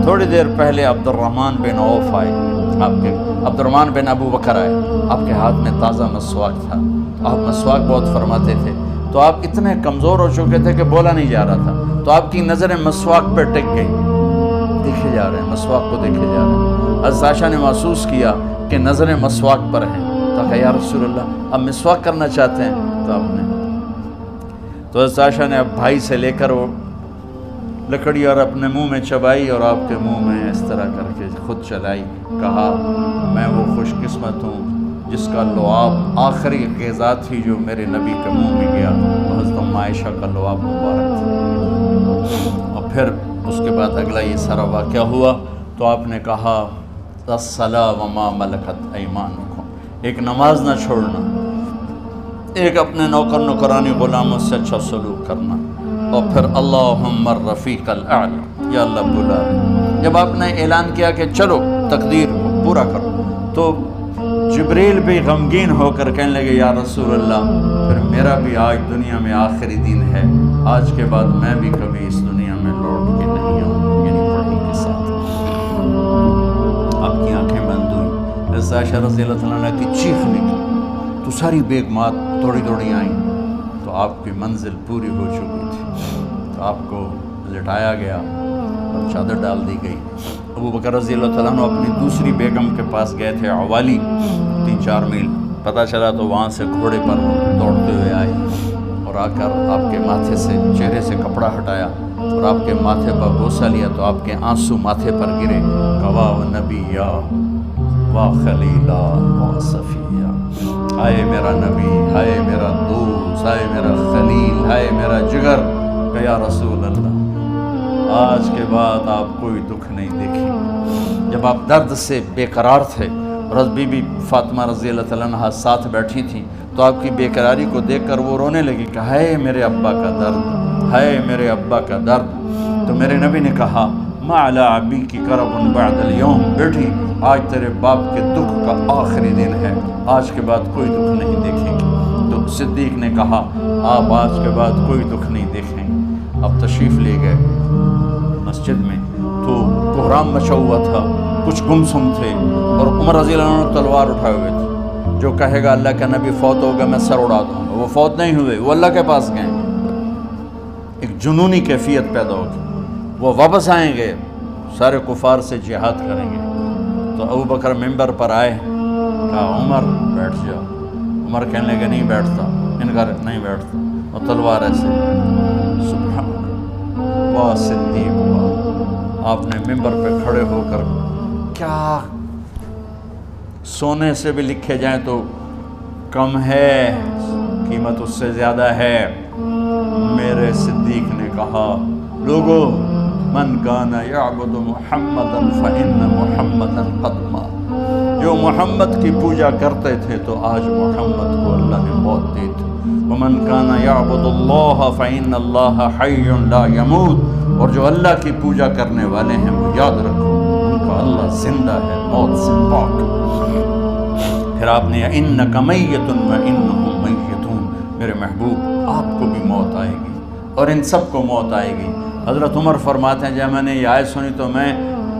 تھوڑی دیر پہلے عبد الرحمن بن عوف آئے، آپ کے عبد الرحمن بن ابو بکر آئے، آپ کے ہاتھ میں تازہ مسواک تھا، آپ مسواک بہت فرماتے تھے، تو آپ اتنے کمزور ہو چکے تھے کہ بولا نہیں جا رہا تھا، تو آپ کی نظریں مسواک پہ ٹک گئی، دیکھے جا رہے ہیں، مسواک کو دیکھے جا رہے ہیں۔ حضرت عائشہ نے محسوس کیا کہ نظریں مسواک پر ہیں، تو کہا یا رسول اللہ اب مسواک کرنا چاہتے ہیں، تو آپ نے تو حضرت عائشہ نے اب بھائی سے لے کر وہ لکڑی اور اپنے منہ میں چبائی اور آپ کے منہ میں اس طرح کر کے خود چلائی، کہا میں وہ خوش قسمت ہوں جس کا لعاب آخری غذا تھی جو میرے نبی کے منہ میں گیا، وہ حضرت عائشہ کا لعاب مبارک تھا۔ اور پھر اس کے بعد اگلا یہ سارا واقعہ ہوا تو آپ نے کہا الصلاۃ وما ملکت ایمانکم، ایک نماز نہ چھوڑنا، ایک اپنے نوکر نوکرانی غلاموں سے اچھا سلوک کرنا، اور پھر اللہم الرفیق الاعلی، یا اللہ بلا رہے۔ جب آپ نے اعلان کیا کہ چلو تقدیر کو پورا کرو، تو جبریل بھی غمگین ہو کر کہنے لگے یا رسول اللہ پھر میرا بھی آج دنیا میں آخری دن ہے، آج کے بعد میں بھی کبھی اس دنیا میں لوٹ کے نہیں آؤں، یعنی وحی کے ساتھ۔ آپ کی آنکھیں بند ہوئی، حضرت عائشہ رضی اللہ تعالیٰ عنہ کی چیخ نکلی تو ساری بیگمات دوڑی دوڑی آئیں، تو آپ کی منزل پوری ہو چکی تھی، تو آپ کو لٹایا گیا اور چادر ڈال دی گئی۔ ابو بکر رضی اللہ تعالیٰ عنہ اپنی دوسری بیگم کے پاس گئے تھے عوالی، 3-4 میل پتہ چلا، تو وہاں سے گھوڑے پر وہ دوڑتے ہوئے آئے اور آ کر آپ کے ماتھے سے چہرے سے کپڑا ہٹایا اور آپ کے ماتھے پر بوسہ لیا، تو آپ کے آنسو ماتھے پر گرے، کہا و نبیّا و خلیلا و صفیہ، ہائے میرا نبی، ہائے میرا دوست، ہائے میرا خلیل، ہائے میرا جگر، کہ یا رسول اللہ آج کے بعد آپ کوئی دکھ نہیں دیکھیں۔ جب آپ درد سے بے قرار تھے اور بی بی فاطمہ رضی اللہ تعالیٰ عنہ ساتھ بیٹھی تھیں، تو آپ کی بے قراری کو دیکھ کر وہ رونے لگی کہ ہائے میرے ابا کا درد، ہائے میرے ابا کا درد۔ تو میرے نبی نے کہا ما علی ابی کی کرب بعد اليوم، بیٹی آج تیرے باپ کے دکھ کا آخری دن ہے، آج کے بعد کوئی دکھ نہیں دیکھیں گے۔ تو صدیق نے کہا آپ آج کے بعد کوئی دکھ نہیں دیکھیں گے۔ اب تشریف لے گئے مسجد میں، تو کوہرام مچا ہوا تھا، کچھ گمسم تھے، اور عمر رضی اللہ عنہ تلوار اٹھائے ہوئے تھے، جو کہے گا اللہ کا نبی فوت ہو گیا میں سر اڑا دوں گا، وہ فوت نہیں ہوئے، وہ اللہ کے پاس گئے۔ ایک جنونی کیفیت پیدا ہوگی، وہ واپس آئیں گے، سارے کفار سے جہاد کریں گے۔ تو ابو بکر ممبر پر آئے، کہا عمر بیٹھ جاؤ۔ عمر کہنے لگے نہیں بیٹھتا، انکار نہیں بیٹھتا، اور تلوار ایسے، سبحان اللہ، واہ صدیق واہ۔ آپ نے ممبر پہ کھڑے ہو کر کیا سونے سے بھی لکھے جائیں تو کم ہے، قیمت اس سے زیادہ ہے۔ میرے صدیق نے کہا لوگو من کان یعبد محمدا فإن محمدا قد مات، جو محمد کی پوجا کرتے تھے تو آج محمد کو اللہ نے موت دی تھی۔ ومن کان یعبد اللہ فإن اللہ حی لا یموت، اور جو اللہ کی پوجا کرنے والے ہیں وہ یاد رکھو ان کا اللہ زندہ ہے، موت سے پاک۔ پھر آپ نے انک میت وانہم میتون، میرے محبوب آپ کو بھی موت آئے گی اور ان سب کو موت آئے گی۔ حضرت عمر فرماتے ہیں جب میں نے یہ آیت سنی تو میں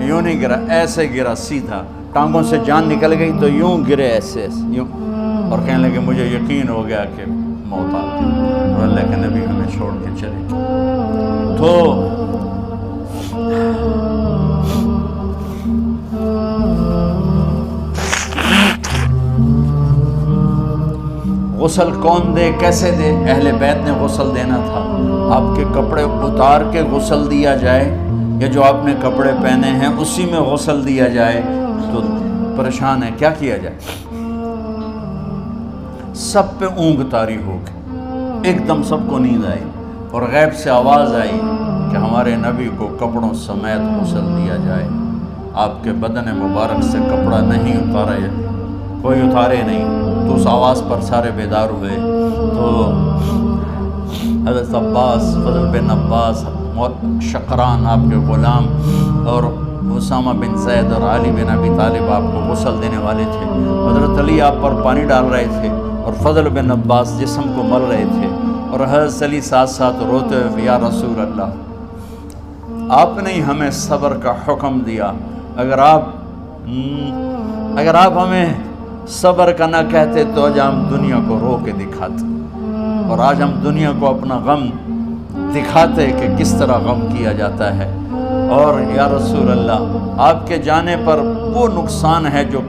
یوں نہیں گرا، ایسے گرا سیدھا، ٹانگوں سے جان نکل گئی تو یوں گرے ایسے یوں، اور کہنے لگے مجھے یقین ہو گیا کہ موت آ گئی اور اللہ کے نبی ہمیں چھوڑ کے چلے گئے۔ تو غسل کون دے، کیسے دے؟ اہل بیت نے غسل دینا تھا۔ آپ کے کپڑے اتار کے غسل دیا جائے یا جو آپ نے کپڑے پہنے ہیں اسی میں غسل دیا جائے تو پریشان ہے، کیا کیا جائے؟ سب پہ اونگ طاری ہو گئی، ایک دم سب کو نیند آئی اور غیب سے آواز آئی کہ ہمارے نبی کو کپڑوں سمیت غسل دیا جائے۔ آپ کے بدن مبارک سے کپڑا نہیں اتارا، کوئی اتارے نہیں۔ تو اس آواز پر سارے بیدار ہوئے۔ تو حضرت عباس، فضل بن عباس، شقران آپ کے غلام، اور اسامہ بن زید اور علی بن ابی طالب آپ کو غسل دینے والے تھے۔ حضرت علی آپ پر پانی ڈال رہے تھے اور فضل بن عباس جسم کو مل رہے تھے، اور حضرت علی ساتھ ساتھ روتے ہوئے یا رسول اللہ آپ نے ہی ہمیں صبر کا حکم دیا، اگر آپ ہمیں صبر کا نہ کہتے تو آج ہم دنیا کو رو کے دکھاتے، اور آج ہم دنیا کو اپنا غم دکھاتے کہ کس طرح غم کیا جاتا ہے۔ اور یا رسول اللہ آپ کے جانے پر وہ نقصان ہے جو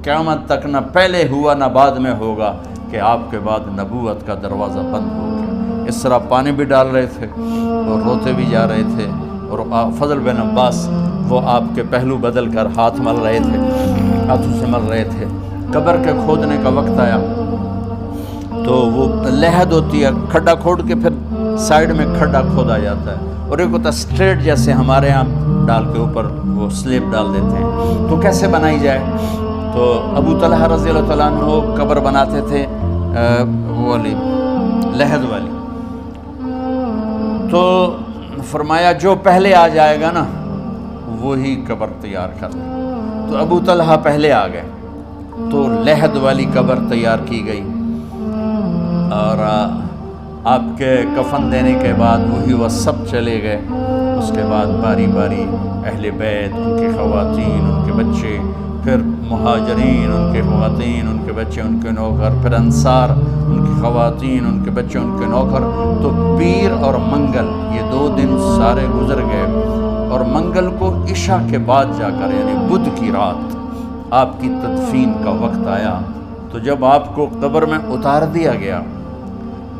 قیامت تک نہ پہلے ہوا نہ بعد میں ہوگا، کہ آپ کے بعد نبوت کا دروازہ بند ہو گیا۔ اس طرح پانی بھی ڈال رہے تھے اور روتے بھی جا رہے تھے، اور فضل بن عباس وہ آپ کے پہلو بدل کر ہاتھ مل رہے تھے، ہاتھوں سے مل رہے تھے۔ قبر کے کھودنے کا وقت آیا تو وہ لحد ہوتی ہے، کھڈا کھود کے پھر سائیڈ میں کھڈا کھودا جاتا ہے، اور ایک ہوتا اسٹریٹ جیسے ہمارے ہاں ڈال کے اوپر وہ سلیب ڈال دیتے ہیں، تو کیسے بنائی جائے؟ تو ابو طلحہ رضی اللہ تعالیٰ عنہ قبر بناتے تھے وہ والی لحد والی، تو فرمایا جو پہلے آ جائے گا نا وہی قبر تیار کر دے۔ تو ابو طلحہ پہلے آ گئے، تو لحد والی قبر تیار کی گئی، اور آپ کے کفن دینے کے بعد وہی وہ سب چلے گئے۔ اس کے بعد باری باری اہل بیت، ان کی خواتین، ان کے بچے، پھر مہاجرین، ان کے خواتین، ان کے بچے، ان کے نوکر، پھر انصار، ان کی خواتین، ان کے بچے، ان کے نوکر۔ تو پیر اور منگل یہ 2 دن سارے گزر گئے، اور منگل کو عشاء کے بعد جا کر یعنی بدھ کی رات آپ کی تدفین کا وقت آیا۔ تو جب آپ کو قبر میں اتار دیا گیا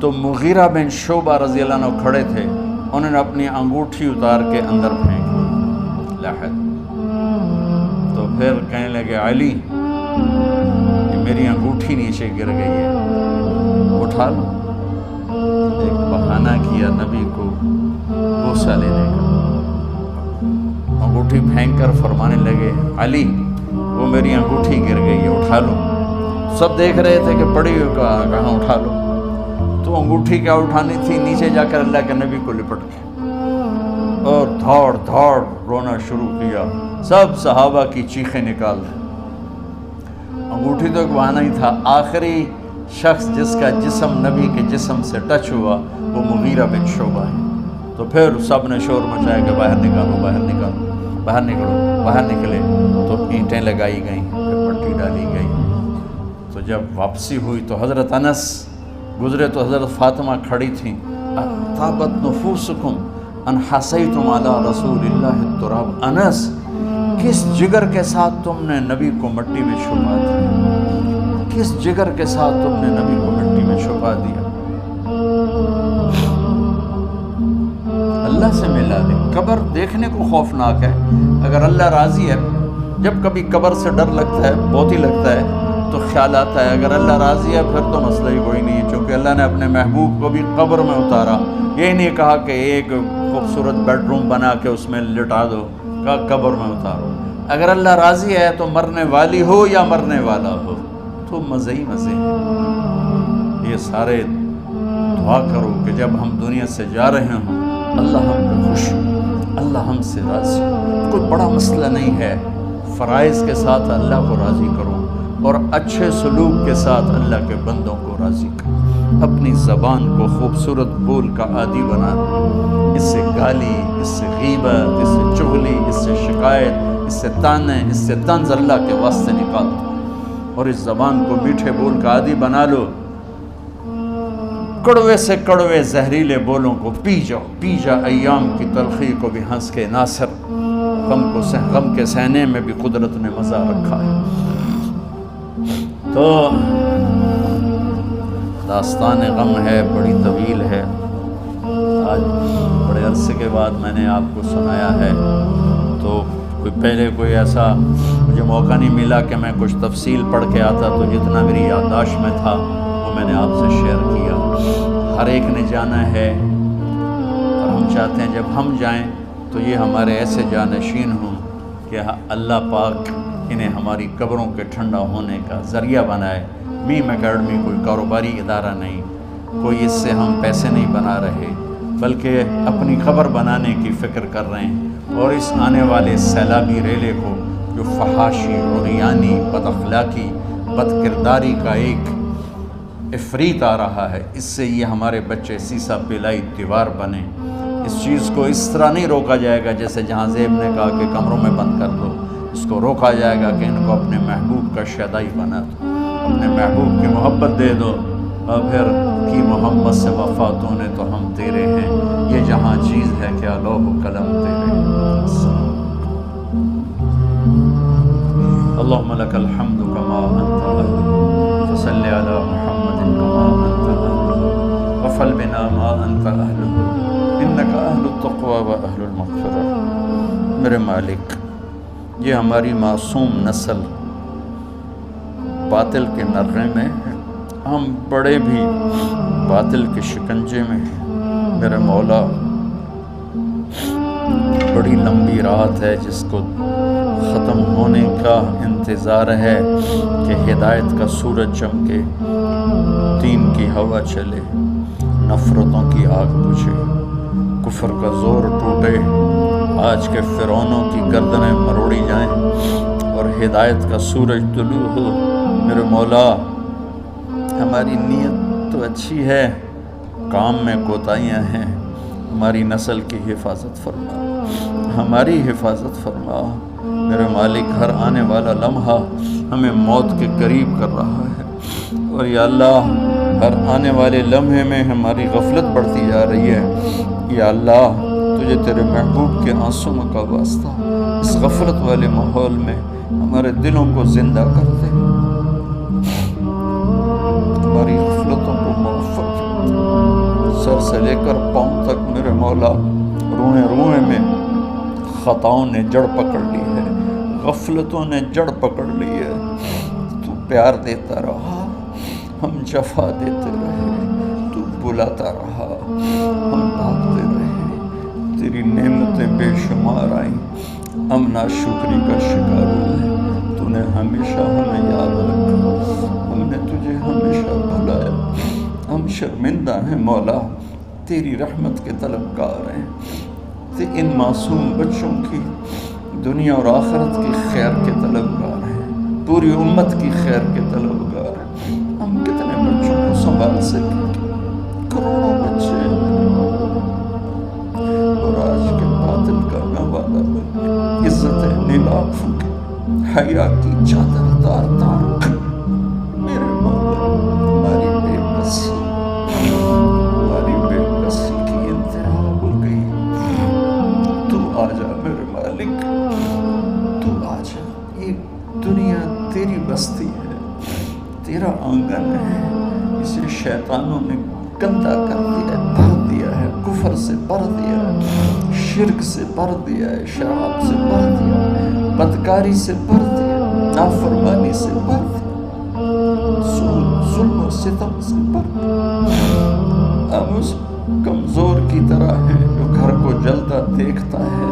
تو مغیرہ بن شعبہ رضی اللہ عنہ کھڑے تھے، انہوں نے اپنی انگوٹھی اتار کے اندر پھینکی لحد۔ تو پھر کہنے لگے علی یہ میری انگوٹھی نیچے گر گئی ہے، اٹھا لو۔ ایک بہانہ کیا نبی کو بوسہ لینے کا، انگوٹھی پھینک کر فرمانے لگے علی وہ میری انگوٹھی گر گئی ہے، اٹھا لو۔ سب دیکھ رہے تھے کہ پڑی ہوئی کہاں اٹھا لو، تو انگوٹھی کیا اٹھانی تھی، نیچے جا کر اللہ کے نبی کو لپٹ کے اور دھاڑ دھاڑ رونا شروع کیا۔ سب صحابہ کی چیخیں نکال دیں۔ انگوٹھی تو ایک بہانہ ہی تھا، آخری شخص جس کا جسم نبی کے جسم سے ٹچ ہوا وہ مغیرہ بن شعبہ ہے۔ تو پھر سب نے شور مچایا کہ باہر نکالو، باہر نکالو، باہر نکلو، باہر نکلے۔ تو اینٹیں لگائی گئیں، پھر پٹی ڈالی گئی۔ تو جب واپسی ہوئی تو حضرت انس گزرے تو حضرت فاطمہ کھڑی تھیں، طابت نفوسکم ان حسیتم علی رسول اللہ التراب۔ انس کس جگر کے ساتھ تم نے نبی کو مٹی میں چھپا دیا، کس جگر کے ساتھ تم نے نبی کو مٹی میں چھپا دیا۔ اللہ سے ملا دے۔ قبر دیکھنے کو خوفناک ہے، اگر اللہ راضی ہے، جب کبھی قبر سے ڈر لگتا ہے، بہت ہی لگتا ہے، تو خیال آتا ہے اگر اللہ راضی ہے پھر تو مسئلہ ہی کوئی نہیں ہے، چونکہ اللہ نے اپنے محبوب کو بھی قبر میں اتارا۔ یہ نہیں کہا کہ ایک خوبصورت بیڈ روم بنا کے اس میں لٹا دو، کہا قبر میں اتارو۔ اگر اللہ راضی ہے تو مرنے والی ہو یا مرنے والا ہو تو مزے ہی مزے ہیں۔ یہ سارے دعا کرو کہ جب ہم دنیا سے جا رہے ہوں اللہ ہم پہ خوش، اللہ ہم سے راضی۔ کوئی بڑا مسئلہ نہیں ہے، فرائض کے ساتھ اللہ کو راضی کرو اور اچھے سلوک کے ساتھ اللہ کے بندوں کو راضی کرو۔ اپنی زبان کو خوبصورت بول کا عادی بنا دو، اس سے گالی، اس سے غیبت، اس سے چغلی، اس سے شکایت، اس سے تانے، اس سے طنز اللہ کے واسطے نکال دو، اور اس زبان کو میٹھے بول کا عادی بنا لو۔ کڑوے سے کڑوے زہریلے بولوں کو پی جاؤ، پی جا ایام کی تلخی کو بھی ہنس کے ناصر، غم کے سہنے میں بھی قدرت نے مزہ رکھا ہے۔ تو داستان غم ہے، بڑی طویل ہے، آج بڑے عرصے کے بعد میں نے آپ کو سنایا ہے، تو پہلے کوئی ایسا مجھے موقع نہیں ملا کہ میں کچھ تفصیل پڑھ کے آتا، تو جتنا میری یادداشت میں تھا وہ میں نے آپ سے شیئر کیا۔ ہر ایک نے جانا ہے، اور ہم چاہتے ہیں جب ہم جائیں تو یہ ہمارے ایسے جانشین ہوں کہ اللہ پاک انہیں ہماری قبروں کے ٹھنڈا ہونے کا ذریعہ بنائے۔ میم اکیڈمی کوئی کاروباری ادارہ نہیں، کوئی اس سے ہم پیسے نہیں بنا رہے، بلکہ اپنی قبر بنانے کی فکر کر رہے ہیں، اور اس آنے والے سیلابی ریلے کو جو فحاشی، عریانی، بد اخلاقی، بد کرداری کا ایک افریت آ رہا ہے، اس سے یہ ہمارے بچے سیسا پلائی دیوار بنے۔ اس چیز کو اس طرح نہیں روکا جائے گا جیسے جہاں زیب نے کہا کہ کمروں میں بند کر دو، اس کو روکا جائے گا کہ ان کو اپنے محبوب کا شیدائی بنا دو، اپنے محبوب کی محبت دے دو، اور پھر کی محمد سے وفاتوں نے تو ہم تیرے ہیں، یہ جہاں چیز ہے کیا لوح و قلم تیرے ہیں۔ اللہم لک الحمد کما انت اہل، فصلی علی محمد کما انت اہل، وفل بنا ما انت اہل، انک اہل التقوی و اہل المغفرہ۔ میرے مالک، یہ ہماری معصوم نسل باطل کے نرغے میں ہے، ہم بڑے بھی باطل کے شکنجے میں ہیں۔ میرے مولا، بڑی لمبی رات ہے جس کو ختم ہونے کا انتظار ہے کہ ہدایت کا سورج چمکے، دین کی ہوا چلے، نفرتوں کی آگ بجھے، کفر کا زور ٹوٹے، آج کے فرعونوں کی گردنیں مروڑی جائیں، اور ہدایت کا سورج طلوع ہو، میرے مولا ہماری نیت تو اچھی ہے، کام میں کوتاہیاں ہیں، ہماری نسل کی حفاظت فرما، ہماری حفاظت فرما میرے مالک۔ ہر آنے والا لمحہ ہمیں موت کے قریب کر رہا ہے، اور یا اللہ ہر آنے والے لمحے میں ہماری غفلت بڑھتی جا رہی ہے۔ یا اللہ تجھے تیرے محبوب کے آنسوؤں کا واسطہ اس غفلت والے ماحول میں ہمارے دلوں کو زندہ کر دے، ہماری غفلتوں کو معاف فرما۔ سر سے لے کر پاؤں تک میرے مولا روئے روئے میں خطاؤں نے جڑ پکڑ لی ہے، غفلتوں نے جڑ پکڑ لی ہے۔ تو پیار دیتا رہا، ہم جفا دیتے رہے، تو بلاتا رہا، ہم بھاگتے رہے۔ تیری نعمتیں بے شمار آئیں، ہم ناشکری کا شکار ہوئے۔ تو نے ہمیشہ ہمیں یاد رکھا، ہم نے تجھے ہمیشہ بھلایا۔ ہم شرمندہ ہیں مولا، تیری رحمت کے طلبگار ہیں، ان معصوم بچوں کی دنیا اور آخرت کی خیر کے طلبگار ہیں، پوری امت کی خیر کے طلبگار ہیں۔ ہم کتنے بچوں کو سنبھال سکیں، کروڑوں بچے ہیں، اور آج کے باطل کا نوادہ بن عزت نیلاب پھونکے، حیا کی چادر تار تار میرے مولا ہماری بے بسی، ہماری بے بسی کی انتہا ہو گئی۔ تو آجا میرے مالک، تو آجا۔ یہ دنیا تیری بستی ہے، تیرا آنگن ہے، اسے شیطانوں نے گندا کر دیا ہے، بھر دیا ہے، کفر سے بھر دیا ہے، شرک سے بھر دیا ہے، شراب سے بھر دیا ہے، بدکاری سے بھر دیا ہے، نافرمانی سے بھر دیا، ظلم و ستم سے بھر دیا۔ اب اس کمزور کی طرح ہے جو گھر کو جلتا دیکھتا ہے،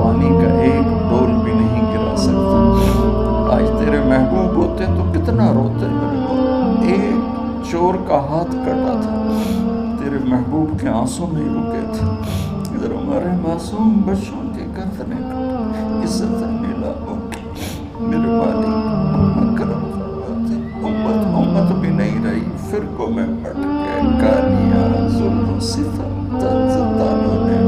پانی کا ایک ڈول بھی نہیں گرا سکتا۔ آج تیرے محبوب ہوتے تو کتنا روتے میرے مولا۔ ایک چور کا ہاتھ کٹا تھا، تیرے محبوب کے آنسوں نہیں رکے تھے۔ ادھر ہمارے معصوم بچوں کے گردنیں کٹی، عزت نیلابوں کی میرے مالک اکرم فرماتے۔ امت بھی نہیں رہی، فرقوں میں بٹ گئے، گالیاں، ظلم و ستم، تنزتانوں نے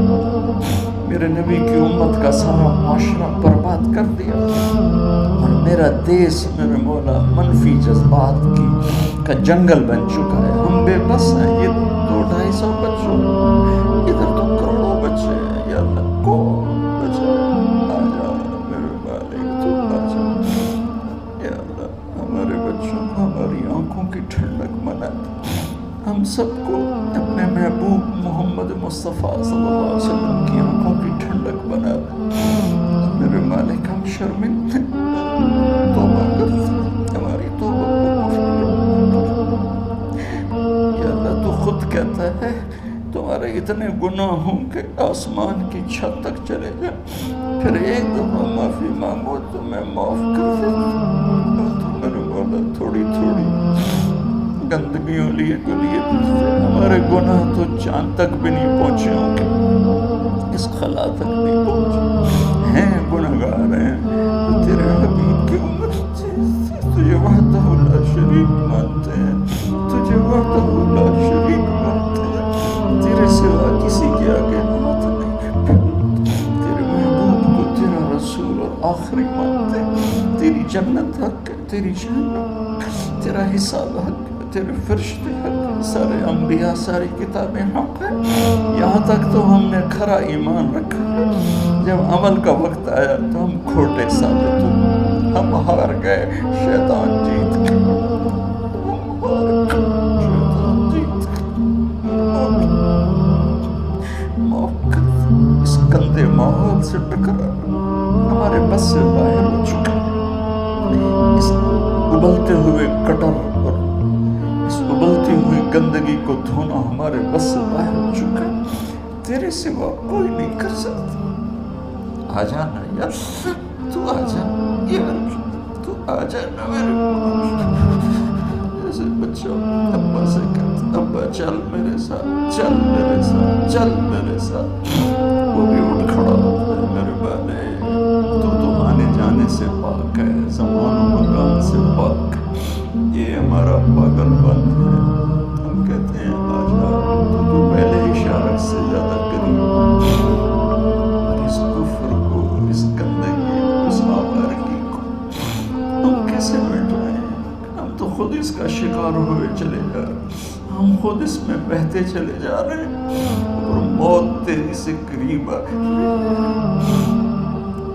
میرے نبی کی امت کا سارا معاشرہ برباد کر دیا، اور میرا دیس میرے مولا منفی جذبات کا جنگل بن چکا ہے۔ ہم بے بس ہیں، یہ 200-250 بچوں، ادھر تو کروڑوں بچے ہیں۔ یا اللہ کو بچا، آجا میرے مالک، تو آجا یا اللہ۔ ہمارے بچوں کو ہماری آنکھوں کی ٹھنڈک بنا دے، ہم سب کو اپنے محبوب محمد مصطفیٰ صلی اللہ علیہ وسلم کی آنکھوں کی ٹھنڈک بنا دے میرے مالک۔ ہم شرمندہ توبہ کرتے، ہماری توبہ یا اللہ۔ تو خود کہتا ہے تمہارے اتنے گناہ ہوں کہ آسمان کی چھت تک چلے جائیں، پھر ایک دفعہ معافی مانگو تو میں معاف کر دیتا۔ تو میرے مولا تھوڑی تھوڑی گندگیوں لیے ہمارے گناہ تو چاند تک بھی نہیں پہنچے ہوں گے، اس خلا تک نہیں پہنچے ہیں، گنہگار ہیں۔ تیرے حبیب کی امت تجھے وحدہ لا شریک مانتے ہیں، تجھے وحدہ لا شریک مانتے ہیں، تیرے سوا کسی کے آگے ہاتھ نہیں پھیلاتے، تیرے محبوب کو تیرا رسول اور آخری مانتے ہیں۔ تیری جنت حق ہے، تیری جہنم، تیرا حساب حق، تیرے فرشتے حق، سارے انبیاء، ساری کتابیں حق ہیں۔ یہاں تک تو ہم نے کھرا ایمان رکھا ہے، جب عمل کا وقت آیا تو ہم کھوٹے ثابت ہوئے، ہم ہار گئے، شیطان جیت گئے، شیطان جیت گئے۔ معاف کر، اس گندے ماحول سے ٹکرا ہمارے بس سے باہر ہو چکا، اس ابلتے ہوئے کٹر اور اس ابلتی ہوئی گندگی کو دھونا ہمارے بس سے باہر ہو چکا۔ تیرے سوا کوئی نہیں کر سکتا۔ آجا نا یار، تو آجا یار، تو آجا نا میرے جیسے بچہ ابا سے کہتا، ابا چل میرے ساتھ، چل میرے ساتھ، چل میرے ساتھ، وہ بھی اٹھ کھڑا ہوتا ہے۔ میرے بالے تو آنے جانے سے پاک ہے، زمان و مکان سے پاک ہے۔ خود اس کا شکار ہوئے چلے جا رہے ہیں، ہم خود اس میں بہتے چلے جا رہے ہیں، اور موت تیری سے قریب آ رہی ہے۔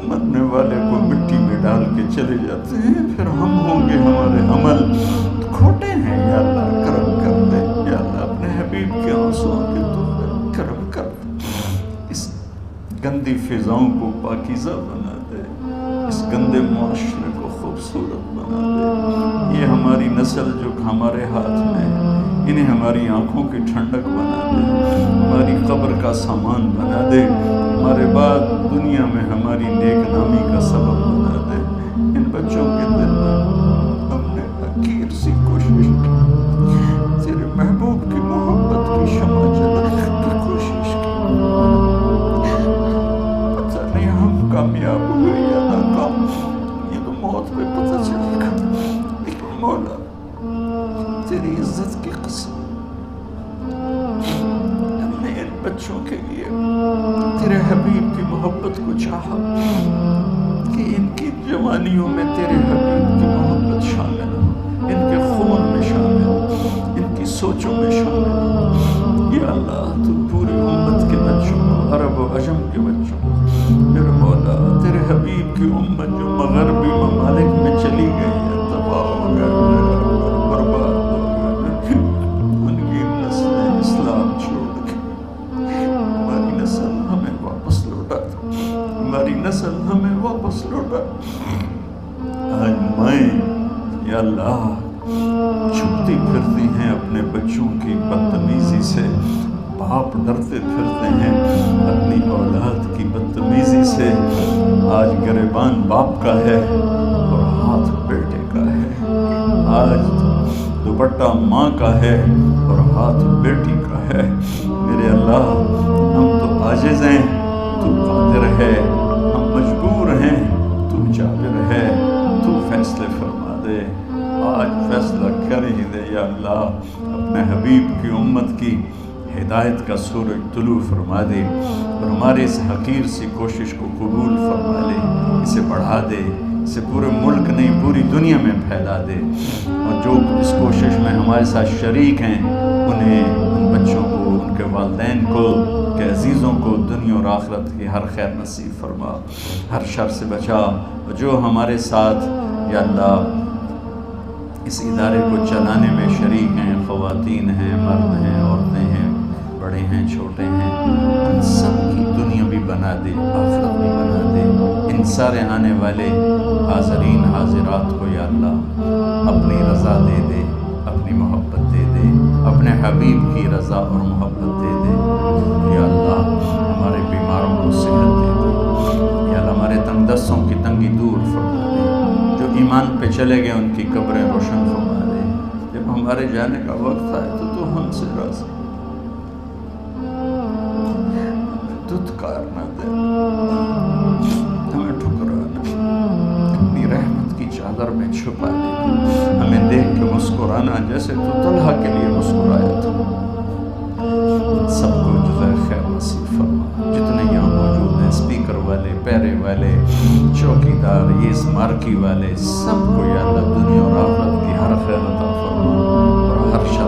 مرنے والے کو مٹی میں ڈال کے چلے جاتے ہیں، پھر ہم ہوں گے، ہمارے عمل کھوٹے ہیں۔ یا اللہ کرم کر دے، یا اللہ اپنے حبیب کے آنسوؤں کے تو کرم کر دے، اس گندی فضاؤں کو پاکیزہ بنا دے، اس گندے معاشرے کو خوبصورت بنا دے۔ یہ ہماری نسل جو ہمارے ہاتھ میں ہے، انہیں ہماری آنکھوں کی ٹھنڈک بنا دے، ہماری قبر کا سامان بنا دے، ہمارے بعد دنیا میں ہماری نیک نامی کا سبب بنا دے۔ ان بچوں کے دل میں ہم نے حقیر سی کوشش کی، تیرے محبوب کی محبت کی شمع جلانے کی کوشش کی، پتہ نہیں ہم کامیاب ہوئے یا ناکام، یہ تو موت پہ پتہ چلے گا۔ لیکن مولا تیری عزت کی قسم، ہم نے ان بچوں کے لیے تیرے حبیب کی محبت کو چاہا کہ ان کی جوانیوں میں تیرے حبیب کی محبت شامل ہو، ان کے خون میں شامل ہو، ان کی سوچوں میں شامل ہو۔ یا اللہ تو پوری امت کے بچوں کو، عرب و عجم کے بچوں کو، میرے مولا تیرے حبیب کی امت جو مغربی ممالک میں چلی گئی ہے، تباہ ہو گئے، برباد ہو گئے، ان کی نسلیں اسلام چھوڑ کے، ہماری نسل ہمیں واپس لوٹا دے، ہماری نسل ہمیں واپس لوٹا۔ آج میں یا اللہ چھپتی پھرتی ہیں اپنے بچوں کی بدتمیزی سے، باپ ڈرتے پھرتے ہیں اپنی اولاد کی بدتمیزی سے۔ آج گریبان باپ کا ہے اور ہاتھ بیٹے کا ہے، آج دوپٹہ ماں کا ہے اور ہاتھ بیٹی کا ہے۔ میرے اللہ ہم تو عاجز ہیں، تو قادر ہے، ہم مجبور ہیں، تو جابر ہے، تو فیصلے فرما دے۔ آج فیصلہ کر ہی دے یا اللہ، اپنے حبیب کی امت کی ہدایت کا سورج طلوع فرما دے، اور ہمارے اس حقیر سی کوشش کو قبول فرما لے، اسے بڑھا دے، اسے پورے ملک نہیں پوری دنیا میں پھیلا دے، اور جو اس کوشش میں ہمارے ساتھ شریک ہیں انہیں، ان بچوں کو، ان کے والدین کو، ان کے عزیزوں کو دنیا اور آخرت کی ہر خیر نصیب فرما، ہر شر سے بچا۔ اور جو ہمارے ساتھ یا اللہ اس ادارے کو چلانے میں شریک ہیں، خواتین ہیں، مرد ہیں، عورتیں ہیں، بڑے ہیں، چھوٹے ہیں، ان سب کی دنیا بھی بنا دے، آخرت بھی بنا دے۔ ان سارے آنے والے حاضرین حاضرات کو یا اللہ اپنی رضا دے دے، اپنی محبت دے دے، اپنے حبیب کی رضا اور محبت دے دے۔ یا اللہ ہمارے بیماروں کو صحت دے دے، یا اللہ ہمارے تنگ دستوں کی تنگی دور فرما دے، جو ایمان پہ چلے گئے ان کی قبریں روشن فرما دے۔ جب ہمارے جانے کا وقت آئے تو ہم سے راضی، ہمیں دھتکار نہ دے، ہمیں ٹھکرانا، اپنی رحمت کی چادر میں چھپا دے، ہمیں دیکھ کے مسکرانا جیسے تو طلحہ کے لیے مسکرایا تھا۔ سب کو جزائے خیر نصیب فرما، جتنے یہاں موجود ہیں، اسپیکر والے، پیرے والے، چوکیدار، یہ اسمارکی والے، سب کو یا اللہ دنیا اور آخرت کی ہر خیر عطا فرما، اور ہر شر